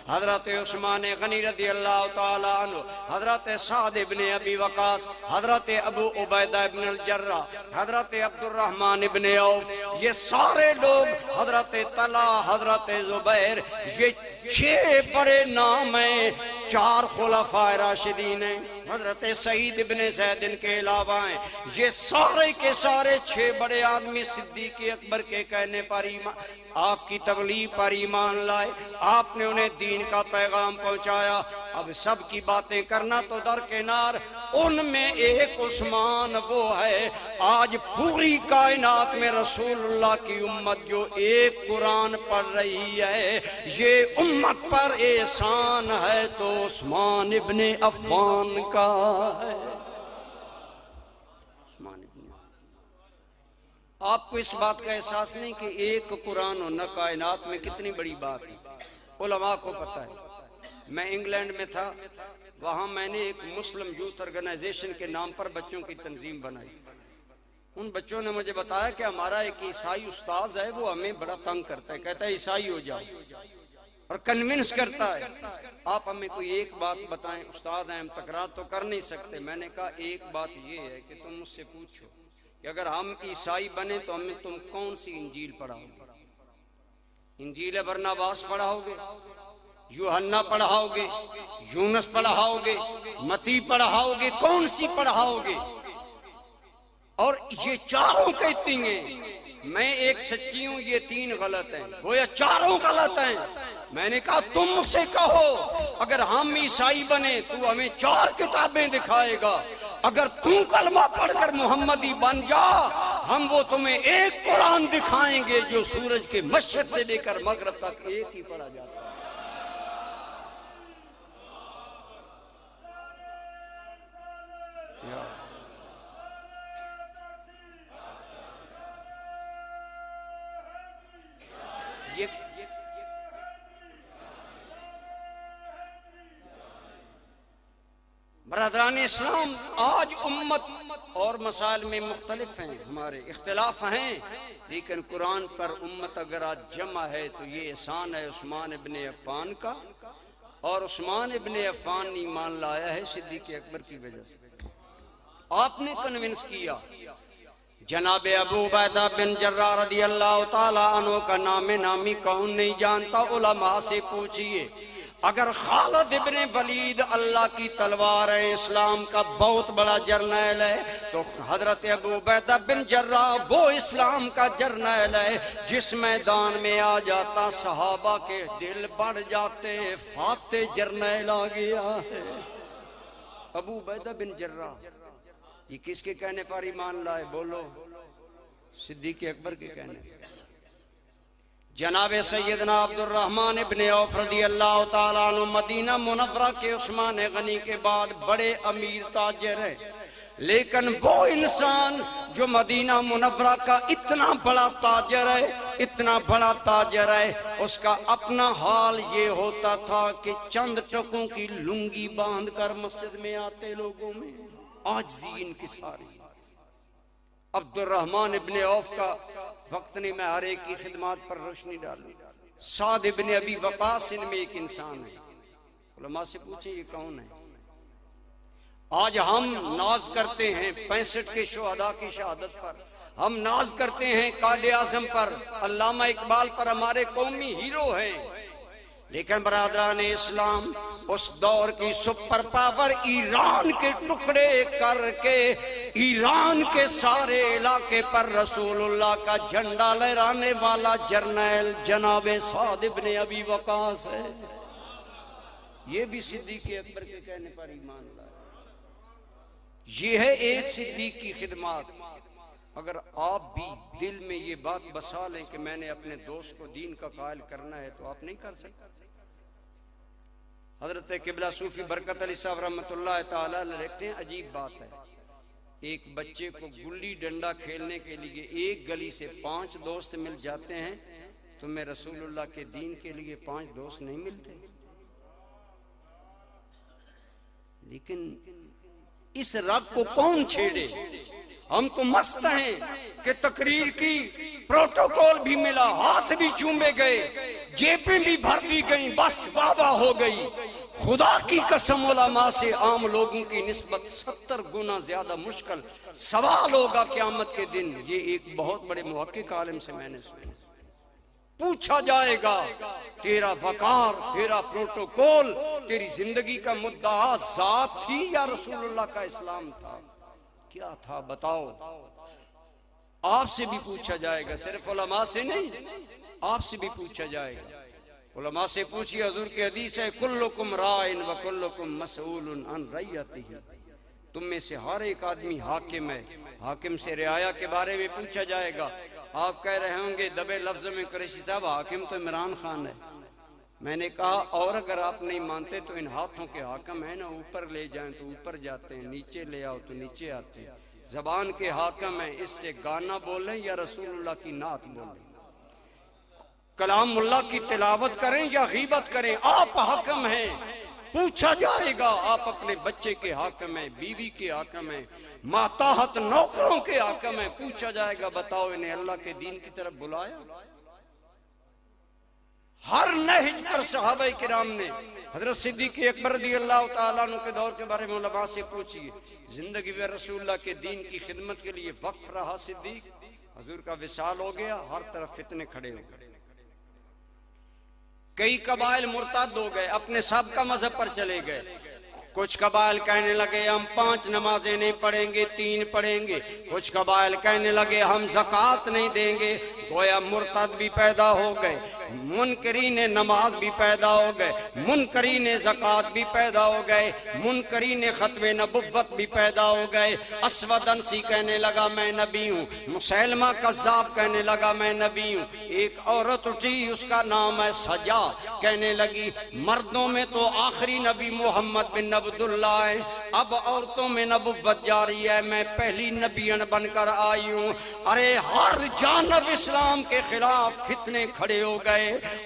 हजरत उस्मान गनी रज़ी अल्लाह ताला अन्हु, हजरत साद इब्ने अबी वकास, हजरत अबू उबैदा इब्न अल जर्रा, हजरत अब्दुर्रहमान इब्ने औफ, ये सारे लोग, हजरत तला, हजरत जुबैर, ये 6 बड़े नाम हैं। 4 खुलफाए राशिदीन हैं, हजरत सईद इब्ने ज़ैद के अलावा हैं। ये सारे के सारे 6 बड़े आदमी सिद्दीक़ अकबर के कहने पर आपकी तबलीग पर ईमान लाए। आपने उन्हें दीन का पैगाम पहुंचाया। अब सब की बातें करना तो दरकिनार, उनमें एक उस्मान वो है। आज पूरी कायनात में रसूलुल्लाह की उम्मत जो एक कुरान पढ़ रही है, ये उम्मत पर एहसान है तो उस्मान इब्ने अफ़्फ़ान का है। उस्मान इब्ने, आपको इस बात का एहसास नहीं कि एक कुरान होना कायनात में कितनी बड़ी बात है? उलमा को पता है। मैं इंग्लैंड में था, वहां मैंने एक मुस्लिम यूथ ऑर्गेनाइजेशन के नाम पर बच्चों की तंजीम बनाई। उन बच्चों ने मुझे बताया कि हमारा एक ईसाई उस्ताद है, वो हमें बड़ा तंग करता है, कहता है ईसाई हो जाओ, और कन्विंस करता है। आप हमें कोई एक बात बताएं। उस्ताद हैं, हम तकरार तो कर नहीं सकते। मैंने कहा एक बात ये है कि तुम मुझसे पूछो कि अगर हम ईसाई बने तो हमें तुम कौन सी इंजील पढ़ाओगे? इंजील बरनबास पढ़ाओगे, यूहन्ना पढ़ाओगे, यूनुस पढ़ाओगे, मती पढ़ाओगे, कौन सी पढ़ाओगे? और ये चारों कहती हैं मैं एक सच्ची हूं, ये 3 गलत हैं, वो ये चारों गलत हैं। मैंने कहा तुम मुझसे कहो, अगर हम ईसाई बने तो हमें 4 किताबें दिखाएगा। अगर तू कलमा पढ़कर मोहम्मदी बन जा, हम वो तुम्हें एक कुरान दिखाएंगे जो सूरज के मशरिक से लेकर मगरब तक एक ही पढ़ा जाता है। बरदरान इस्लाम, आज उम्मत और मसाइल में मुख्तलिफ हैं, हमारे इख्तिलाफ हैं, लेकिन कुरान पर उम्मत अगर आज जमा है तो ये एहसान है उस्मान इब्ने अफ़्फ़ान का। और उस्मान इब्ने अफ़्फ़ान ईमान लाया है सिद्दीक़ अकबर की वजह से। आपने कन्विंस किया। जनाब अबू उबैदा बिन जर्रा रज़ी अल्लाह ताला अन्हु का नाम नामी कौन नहीं जानता? उलमा से पूछिए। अगर खालिद इब्ने वलीद अल्लाह की तलवार है, इस्लाम का बहुत बड़ा जर्नैल है, तो हजरत अबू उबैदा बिन जर्रा वो इस्लाम का जर्नैल है। जिस मैदान में आ जाता सहाबा के दिल बढ़ जाते, फाते जर्नैल आ गया है। अबू उबैदा बिन जर्रा, ये किसके कहने पर ईमान लाए? बोलो, सिद्दीक़ अकबर के कहने। जनाबे सैयदना अब्दुर्रहमान इब्ने औफ रज़ी अल्लाह ताला अन्हु मदीना मुनव्वरा के उस्मान गनी के बाद बड़े अमीर ताजिर है, लेकिन वो इंसान जो मदीना मुनव्वरा का इतना बड़ा ताजिर है, इतना बड़ा ताजिर है, उसका अपना हाल ये होता था कि चंद टकों की लुंगी बांध कर मस्जिद में आते लोगों में आजिज़ी इनकी सारी। अब्दुर्रहमान इब्ने औफ का वक्त नहीं, मैं हर एक की खिदमत पर रोशनी डालूं। साद इब्ने अबी वकास इनमें एक इंसान है। उलमा से पूछे ये कौन है? आज हम नाज करते हैं 65 के शुहदा की शहादत पर, हम नाज करते हैं कायदे आज़म पर, अल्लामा इकबाल पर, हमारे कौमी हीरो हैं। लेकिन बरादरान इस्लाम उस दौर की सुपर पावर ईरान के टुकड़े करके ईरान के सारे इलाके पर रसूलुल्लाह का झंडा लहराने वाला जर्नैल जनाबे साद इब्ने अबी वकास है। ये भी सिद्दीक़ अकबर के कहने पर ईमान लाए। ये है एक सिद्दीक़ की खिदमत। अगर आप भी दिल में ये बात बसा लें कि मैंने अपने दोस्त को दीन का कायल करना है, तो आप नहीं कर सकते। हजरत किबला सूफी बरकत अली साहब रहमतुल्लाह ताला लिखते हैं, अजीब बात है, एक बच्चे को गुल्ली डंडा खेलने के लिए एक गली से 5 दोस्त मिल जाते हैं, तुम्हें रसूलुल्लाह के दीन के लिए 5 दोस्त नहीं मिलते। लेकिन इस रब को कौन छेड़े? हम तो मस्त हैं कि तकरीर की, प्रोटोकॉल भी मिला, हाथ भी चूमे गए, जेबें भी भर दी गई, बस वादा हो गई। खुदा की कसम उलमा से आम लोगों की निस्बत 70 गुना ज्यादा मुश्किल सवाल होगा क़यामत के दिन। ये एक बहुत बड़े मुहक्किक आलिम से मैंने सुना। पूछा जाएगा तेरा वकार, तेरा प्रोटोकॉल, तेरी जिंदगी का मुद्दा जात थी या रसूलुल्लाह का इस्लाम था? क्या था बताओ? आपसे भी पूछा जाएगा, सिर्फ उलमा से नहीं, आपसे भी पूछा जाएगा। उलमा से पूछिए, हुजूर की हदीस है, कुल्लुकुम राइन व कुल्लुकुम मसऊलुन अन रइयतिही। तुम में से हर एक आदमी हाकिम है, हाकिम से रियाया के बारे में पूछा जाएगा। आप कह रहे होंगे दबे लफ्ज में, कुरैशी साहब हाकिम तो इमरान खान है। मैंने कहा और अगर आप नहीं मानते तो इन हाथों के हाकिम है ना, ऊपर ले जाएं तो ऊपर जाते हैं, नीचे ले आओ तो नीचे आते हैं। जबान के हाकिम है, इससे गाना बोलें या रसूलुल्लाह की नात बोलें, कलामुल्लाह की तिलावत करें या गीबत करें, आप हाकिम हैं। पूछा जाएगा, आप अपने बच्चे के हाकिम हैं, बीवी के हाकिम हैं, माताहत नौकरों के हाकिम हैं। पूछा जाएगा बताओ इन्हें अल्लाह के दीन की तरफ बुलाया? हर नहज पर सहाबा किराम ने, हजरत सिद्दीक़ अकबर रज़ियल्लाहु ताला अन्हु के दौर के बारे में उलमा से पूछिए, जिंदगी में रसूलुल्लाह के दीन की खिदमत के लिए वक्फ रहा सिद्दीक। हजूर का विसाल हो गया, हर तरफ फितने खड़े हो गए, कई कबाइल मुर्ताद हो गए, अपने सब का मजहब पर चले गए। कुछ कबाइल कहने लगे हम 5 नमाजें नहीं पढ़ेंगे, 3 पढ़ेंगे। कुछ कबाइल कहने लगे हम ज़कात नहीं देंगे। गोया मुर्तद भी पैदा हो गए, मुनकरीन नमाज भी पैदा हो गए, मुनकरीन ज़कात भी पैदा हो गए, मुनकरीन ख़त्मे नबुव्वत भी पैदा हो गए। अस्वद अंसी कहने लगा मैं नबी हूँ, मुसैलमा कज़्ज़ाब कहने लगा मैं नबी हूँ। एक औरत उठी, उसका नाम है सजा, कहने लगी मर्दों में तो आखिरी नबी मोहम्मद बिन अब्दुल्लाह है, अब औरतों में नबुव्वत जारी है, मैं पहली नबियन बनकर आई हूँ। अरे हर जानब इस्लाम के खिलाफ फितने खड़े हो गए।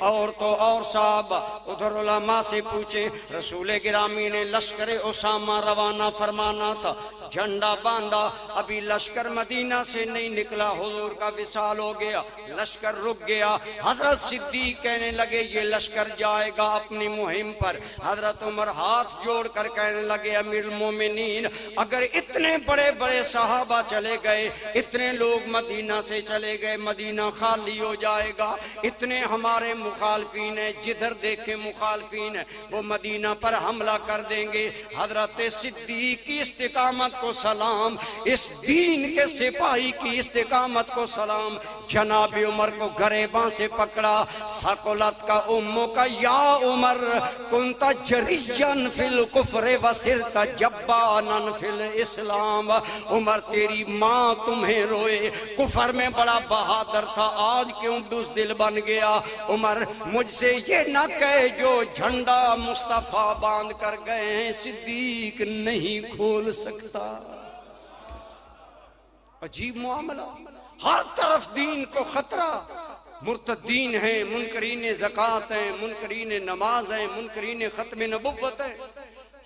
और तो और साहब उधर उलमा से पूछे, रसूल गिरामी ने लश्कर उसामा रवाना फरमाना था, झंडा बांधा, अभी लश्कर मदीना से नहीं निकला, हुजूर का विसाल हो गया, लश्कर रुक गया। हजरत सिद्दीक कहने लगे ये लश्कर जाएगा अपनी मुहिम पर। हजरत उमर हाथ जोड़कर कहने लगे अमीरुल मोमिनीन, अगर इतने बड़े बड़े सहाबा चले गए, इतने लोग मदीना से चले गए, मदीना खाली हो जाएगा। इतने हमारे मुखालफीन है, जिधर देखे मुखालफीन है, वो मदीना पर हमला कर देंगे। हजरत सिद्दीक की इस्तिकामत को सलाम, इस दीन के सिपाही की इस्तिकामत को सलाम। जनाब उमर को गरेबां से पकड़ा, सकुलत का उम्मों का या उमर कुंता जरियन फिल कुफ्र वसिरता जब्बानन फिल इस्लाम। उमर तेरी माँ तुम्हें रोए, कुफर में बड़ा बहादुर था, आज क्यों बुज़दिल बन गया। उमर मुझसे ये ना कहे जो झंडा मुस्तफा बांध कर गए हैं सिद्दीक नहीं खोल सकता। अजीब मामला, हर तरफ दीन को खतरा। मुर्तदीन है, मुनकरीन ज़कात है, मुनकरीन नमाज है, मुनकरीन खत्म नबुव्वत है,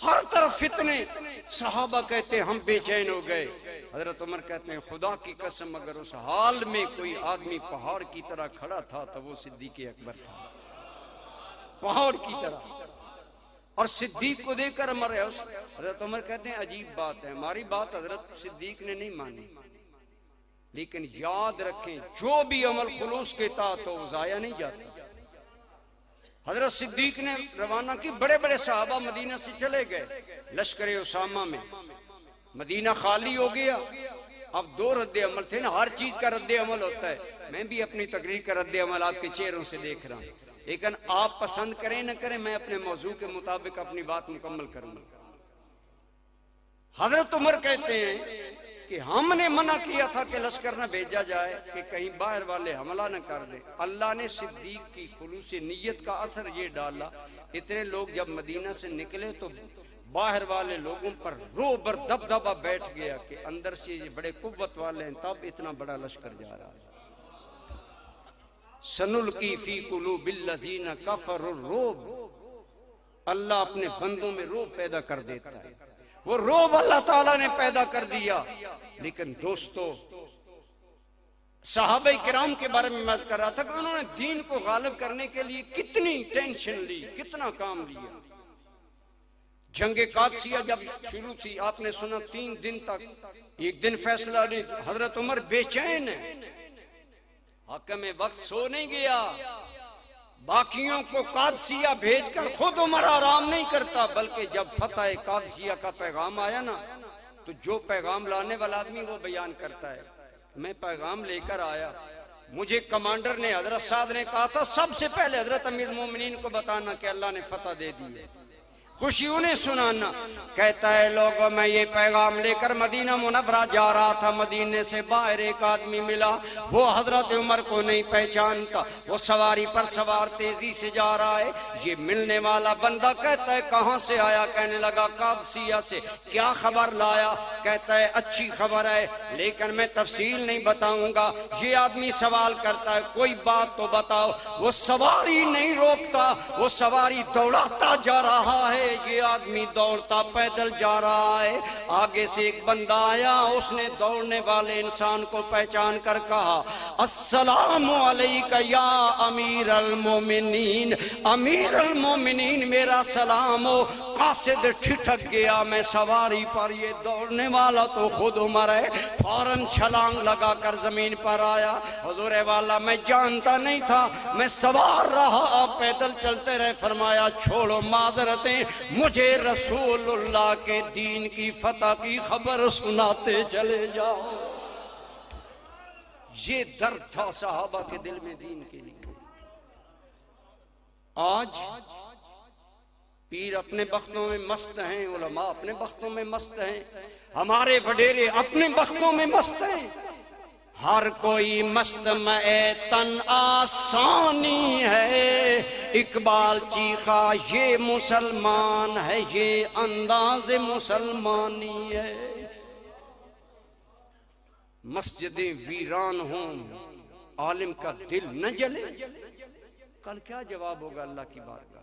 हर तरफ फितने। सहाबा कहते हम बेचैन हो गए। हजरत उमर कहते हैं खुदा की कसम अगर उस हाल में कोई आदमी पहाड़ की तरह खड़ा था तो वो सिद्दीक अकबर था, पहाड़ की तरह। और सिद्दीक को देखकर अमर है हजरत उमर कहते हैं अजीब बात है, हमारी बात हजरत सिद्दीक ने नहीं मानी, लेकिन याद रखें जो भी अमल खुलूस के था तो वो जाया नहीं जाता। हजरत सिद्दीक ने रवाना की, बड़े बड़े सहाबा मदीना से चले गए लश्कर उसामा में, मदीना खाली हो गया। अब दो रद्द अमल थे ना, हर चीज का रद्द अमल होता है। मैं भी अपनी तकरीर का रद्द अमल आपके चेहरों से देख रहा हूं, लेकिन आप पसंद करें न करें मैं अपने मौजू के मुताबिक अपनी बात मुकम्मल करूंगा। हजरत उमर कहते हैं कि हमने मना किया था कि लश्कर न भेजा जाए कि कहीं बाहर वाले हमला न कर दे। अल्लाह ने सिद्दीक की खुलूस नीयत का असर ये डाला, इतने लोग जब मदीना से निकले तो बाहर वाले लोगों पर रोब और दबदबा बैठ गया कि अंदर से ये बड़े कुव्वत वाले हैं, तब इतना बड़ा लश्कर जा रहा है। सनुल की फी कुलूबिल लज़ीना कफरुर रोब, अल्लाह अपने बंदों में रोब पैदा कर देता है, वो रोब अल्लाह ताला ने पैदा कर दिया। लेकिन दोस्तों, सहाबा किराम के बारे में मैं कर रहा था कि उन्होंने दीन को गालिब करने के लिए कितनी टेंशन ली, कितना काम लिया। जंगे कादसिया जब शुरू थी, आपने सुना 3 दिन तक एक दिन फैसला नहीं, हजरत उमर बेचैन है, हक़-ए वक्त सो नहीं गया, बाकियों को कादसिया भेजकर खुद उमर आराम नहीं करता, बल्कि जब फतह कादसिया का पैगाम आया ना, तो जो पैगाम लाने वाला आदमी वो बयान करता है, मैं पैगाम लेकर आया, मुझे कमांडर ने हजरत साद ने कहा था सबसे पहले हजरत अमीर मोमिनीन को बताना कि अल्लाह ने फतह दे दी है, खुशी उन्हें सुनाना। कहता है लोगों, मैं ये पैगाम लेकर मदीना मुनव्वरा जा रहा था, मदीने से बाहर एक आदमी मिला, वो हजरत उमर को नहीं पहचानता, वो सवारी पर सवार तेजी से जा रहा है। ये मिलने वाला बंदा कहता है कहाँ से आया? कहने लगा कादसिया से। क्या खबर लाया? कहता है अच्छी खबर है, लेकिन मैं तफसील नहीं बताऊंगा। ये आदमी सवाल करता है कोई बात तो बताओ। वो सवारी नहीं रोकता, वो सवारी दौड़ाता जा रहा है, ये आदमी दौड़ता पैदल जा रहा है। आगे से एक बंदा आया, उसने दौड़ने वाले इंसान को पहचान कर कहा अस्सलामु अलैका या अमीर अल मोमिनीन, अमीर अल मोमिनीन मेरा सलाम हो। कासिद ठिठक गया, मैं सवारी पर, ये दौड़ने वाला तो खुद उमर है। फौरन छलांग लगाकर जमीन पर आया। हुजूर वाला मैं जानता नहीं था, मैं सवार रहा, आप पैदल चलते रहे। फरमाया छोड़ो माजरतें, मुझे रसूलुल्लाह के दीन की फतह की खबर सुनाते चले जाओ। ये दर्द था सहाबा के दिल में दीन के लिए। आज पीर अपने बख्तों में मस्त हैं, उलमा अपने बख्तों में मस्त हैं, हमारे वडेरे अपने बख्तों में मस्त हैं। हर कोई मस्त में तन आसानी है, इकबाल चीखा ये मुसलमान है, ये अंदाज मुसलमानी है। मस्जिदें वीरान हों, आलिम का दिल न जले, कल क्या जवाब होगा अल्लाह की बात का?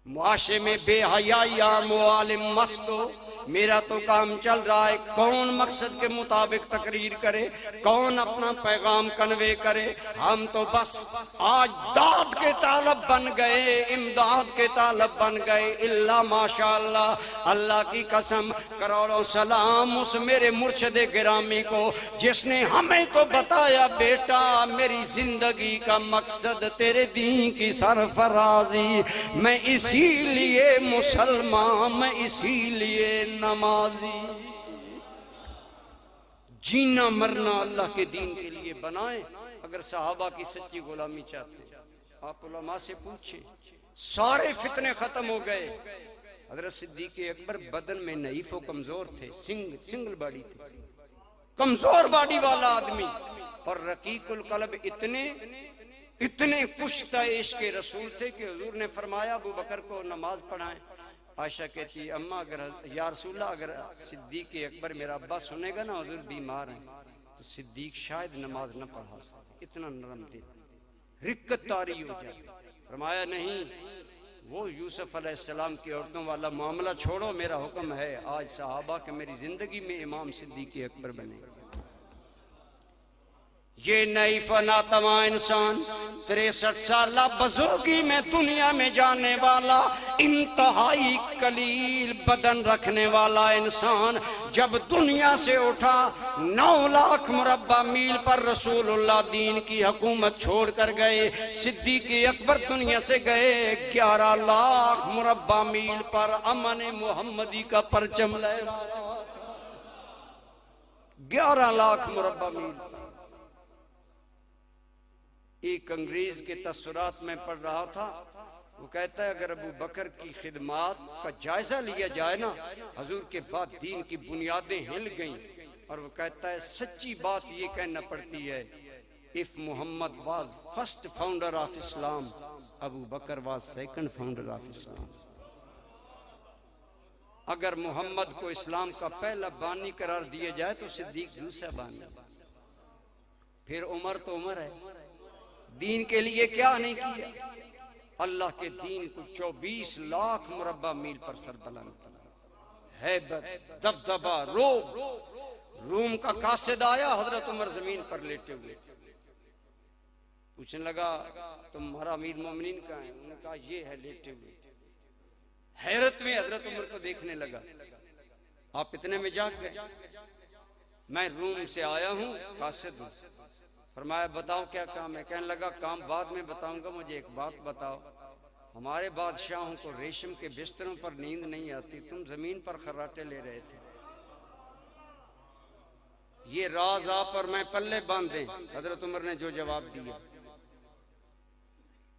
मुआशरे में बेहयाई आम आलिम मस्त हो, मेरा तो काम चल रहा है, कौन मकसद के मुताबिक तकरीर करे, कौन अपना पैगाम कन्वे करे। हम तो बस आज दाद के तालब बन गए, इमदाद के तालब बन गए। इल्ला माशाअल्लाह, अल्लाह की कसम, करोड़ों सलाम उस मेरे मुर्शिद गिरामी को जिसने हमें तो बताया बेटा मेरी जिंदगी का मकसद तेरे दीन की सरफराजी। मैं इसीलिए मुसलमान, मैं इसीलिए नमाजी। जीना मरना अल्लाह के दीन के लिए बनाए। अगर सहाबा की सच्ची गुलामी चाहते हैं, आप उलमा से पूछे, सारे फितने खत्म हो गए। हजरत सिद्दीक अकबर बदन में नईफ और कमजोर थे, सिंगल बॉडी थी, कमजोर बॉडी वाला आदमी, और रकीकुल कल्ब इतने पुश्ता इश्क़ रसूल थे कि हुजूर ने फरमाया अबू बकर को नमाज पढ़ाएं। आयशा कहती है अम्मा अगर या रसूलल्लाह अगर सिद्दीक अकबर मेरा अब्बा सुनेगा ना हुजूर बीमार हैं, तो सिद्दीक शायद नमाज न पढ़ा सके, इतना नरम दिल, रिक्कत तारी हो जाए। फरमाया नहीं, वो यूसुफ अलैहिस्सलाम की औरतों वाला मामला छोड़ो, मेरा हुक्म है आज सहाबा के मेरी जिंदगी में इमाम सिद्दीक़ अकबर बने। ये नई फना तमा इंसान 63 साल बुजुर्गी में दुनिया में जाने वाला इंतहाई कलील बदन रखने वाला इंसान जब दुनिया से उठा 9 लाख मुरब्बा मील पर रसूलुल्लाह दीन की हुकूमत छोड़ कर गए। सिद्दीक़ अकबर दुनिया से गए 11 लाख मुरब्बा मील पर अमन मोहम्मदी का परचम लहरा रहा था। 11 लाख मुरब्बा मील। एक अंग्रेज के तस्वीरात में पढ़ रहा था, वो कहता है अगर अबू बकर की खिदमात का जायजा लिया जाए ना, हजूर के बाद दीन की बुनियादें हिल गईं। और वो कहता है सच्ची बात ये कहना पड़ती है, if Muhammad was first founder of Islam, Abu Bakr was second founder of Islam. अगर मोहम्मद को इस्लाम का पहला बानी करार दिया जाए तो सिद्दीक दूसरा बानी, फिर उमर तो उमर है। दीन के लिए क्या नहीं किया, अल्लाह के दीन को 24 लाख मुरब्बा मील पर सरबलंद किया। हैबत दबदबा रूम का कासिद आया, हजरत उमर जमीन पर लेटे हुए, पूछने लगा तुम्हारा अमीर मोमिनीन कहाँ है? उन्होंने कहा ये है लेटे हुए। हैरत में हजरत उमर को देखने लगा, आप इतने में जाग गए? मैं रूम से आया हूँ, कासिद हूँ। फरमाया बताओ क्या काम है? कहने लगा काम बाद में बताऊंगा, मुझे एक बात बताओ, हमारे बादशाहों को रेशम के बिस्तरों पर नींद नहीं आती, तुम जमीन पर खर्राटे ले रहे थे, ये राज आप और मैं पल्ले बांध दें? हजरत उमर ने जो जवाब दिया,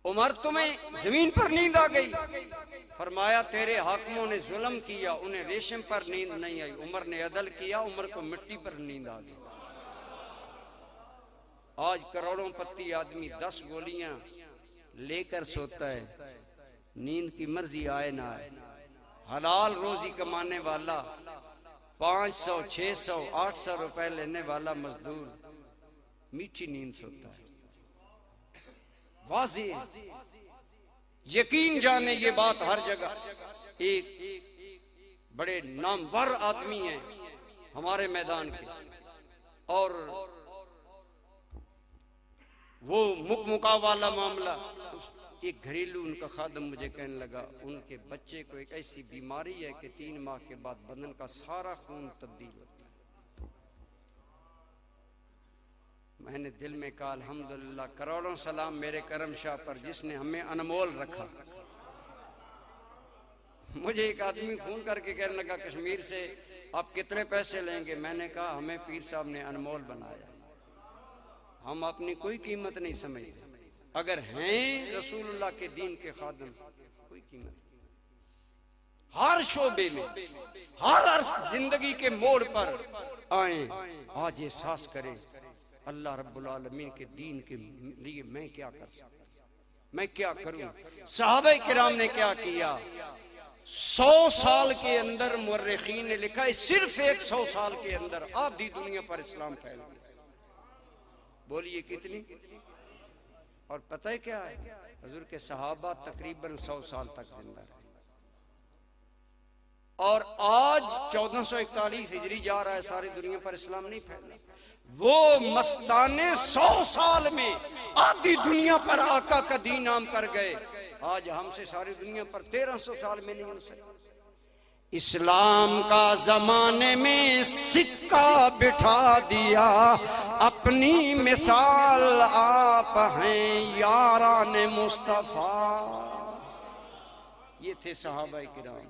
उमर तुम्हें जमीन पर नींद आ गई? फरमाया तेरे हाकिमों ने जुल्म किया, उन्हें रेशम पर नींद नहीं आई, उमर ने अदल किया, उमर को मिट्टी पर नींद आ गई। आज करोड़ों पत्ती आदमी 10 गोलियां लेकर सोता है, नींद की मर्जी आए ना आए। हलाल रोजी कमाने वाला 500, 600, 800 रुपए लेने वाला मजदूर मीठी नींद सोता है। वाज़ेह यकीन जाने ये बात हर जगह। एक बड़े नामवर आदमी हैं हमारे मैदान के, और वो मुकमुका वाला मामला, एक घरेलू उनका खादम मुझे कहने लगा उनके बच्चे को एक ऐसी बीमारी है कि 3 माह के बाद बदन का सारा खून तब्दील होता है। मैंने दिल में कहा अल्हम्दुलिल्लाह, करोड़ों सलाम मेरे करम शाह पर जिसने हमें अनमोल रखा। मुझे एक आदमी फोन करके कहने लगा कश्मीर से आप कितने पैसे लेंगे? मैंने कहा हमें पीर साहब ने अनमोल बनाया, हम अपनी कोई कीमत नहीं समझते, अगर हैं रसूलुल्लाह के दीन के खादिम कोई कीमत नहीं। हर शोबे में, हर जिंदगी के मोड़ पर आए, आज एहसास करें अल्लाह रब्बुल आलमीन के दीन के लिए मैं क्या कर सकता, मैं क्या करूं। सहाबा किराम ने क्या किया? 100 साल के अंदर मुर्रिखीन ने लिखा है, सिर्फ 100 साल के अंदर आधी दुनिया पर इस्लाम फैल गया। बोलिए कितनी? और पता है क्या है, हुजूर के सहाबा तकरीबन 100 साल तक जिंदा रहे, और आज 1441 हिजरी जा रहा है, सारी दुनिया पर इस्लाम नहीं फैला। वो मस्ताने 100 साल में आधी दुनिया पर आका का दीन नाम कर गए, आज हमसे सारी दुनिया पर 1300 साल में नहीं हो सकते। इस्लाम का जमाने में सिक्का बिठा दिया, अपनी मिसाल आप हैं यारान मुस्तफा। ये थे सहाबा किराम,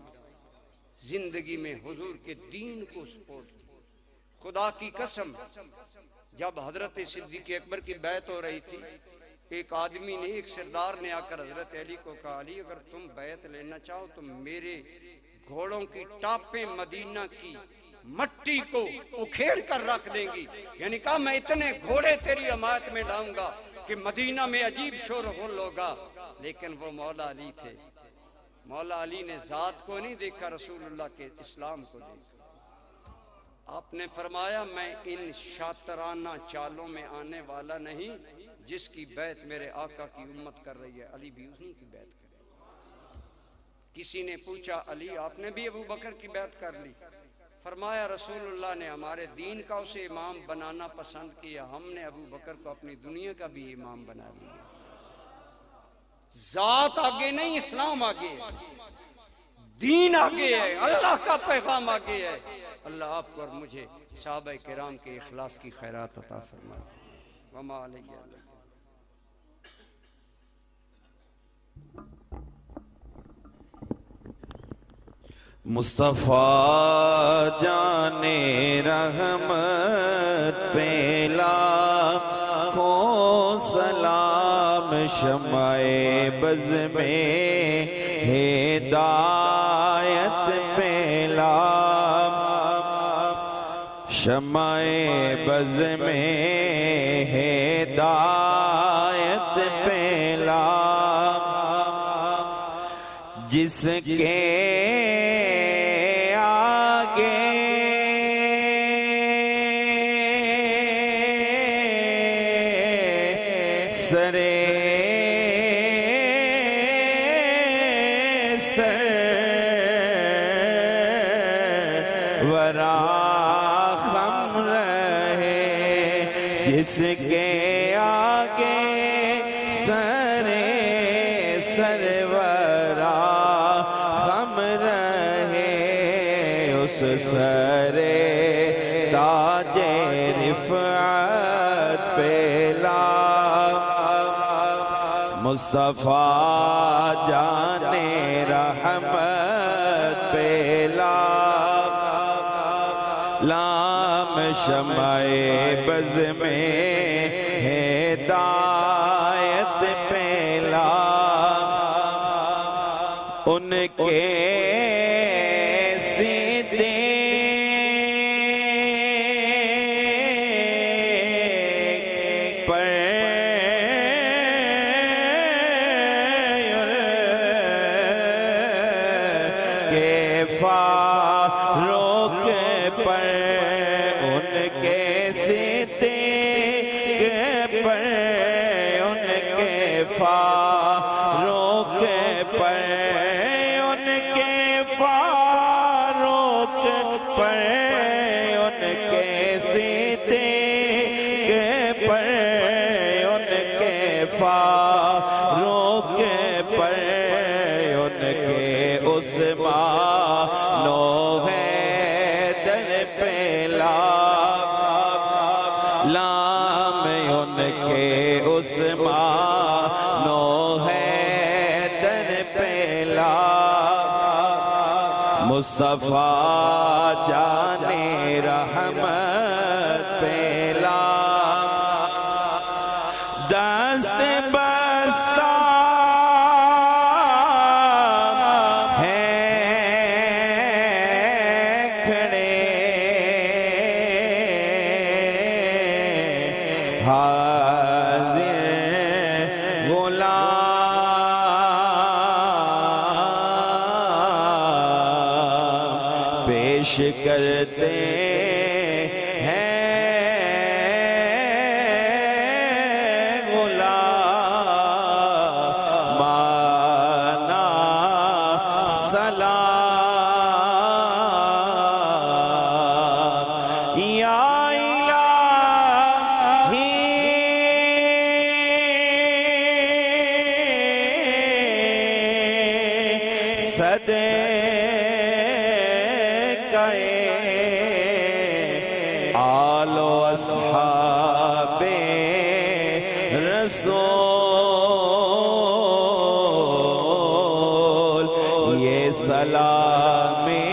जिंदगी में हुजूर के दीन को सपोर्ट किया। खुदा की कसम, जब हजरत सिद्दीक़ अकबर की बैत हो रही थी, एक आदमी ने, एक सरदार ने आकर हजरत अली को कहा, अली अगर तुम बैत लेना चाहो तो मेरे घोड़ों की टापें मदीना की मट्टी को उखेड़ कर रख देंगी। यानी कहा मैं इतने घोड़े तेरी हमायत में लाऊंगा कि मदीना में अजीब शोरगुल होगा। लेकिन वो मौला अली थे, मौला अली ने जात को नहीं देखा, रसूलुल्लाह के इस्लाम को देखा। आपने फरमाया मैं इन शातराना चालों में आने वाला नहीं, जिसकी बैत मेरे आका की उम्मत कर रही है, अली भी उन्हीं की बैत करे। किसी ने पूछा अली आपने भी अबू बकर की बैत कर ली? फरमाया रसूलुल्लाह ने हमारे दीन का उसे इमाम बनाना पसंद किया, हमने अबू बकर को अपनी दुनिया का भी इमाम बना लिया। जात आगे नहीं, इस्लाम आगे है, दीन आगे है, अल्लाह का पैगाम आगे है। अल्लाह आपको और मुझे सहाबा किराम के इखलास की खैरात अता फरमाए। वमा अलैहि मुस्तफ़ा जाने रहमत पेला को सलाम शमाए बज़ में हिदायत पेला शमाए बज़ में हिदायत पेला जिसके सरे वरा खम रहे जिसके आगे सरे सरवरा खम रहे उस सरे ताजे रिफ़अत पेला मुस्तफ़ा जाने रहमत पेला लाम शमाए बज़ में हिदायत पेला उनके सीधे फारूक पर उनके सिद्दीक़ पर उनके फारूक पर उनके फारूक पर उनके सिद्दीक़ पर उनके फारूक पर उनके उस्मानो है दर पेला लाम उनके उस्मानो है दर पेला मुस्तफ़ा जाने रहमत पेला दस्त बस्ता हाज़िर गुलाम पेश करते हैं गुलाम माना सलाम या सदक़ए आलो अस्हाबे रसूल ये सलामे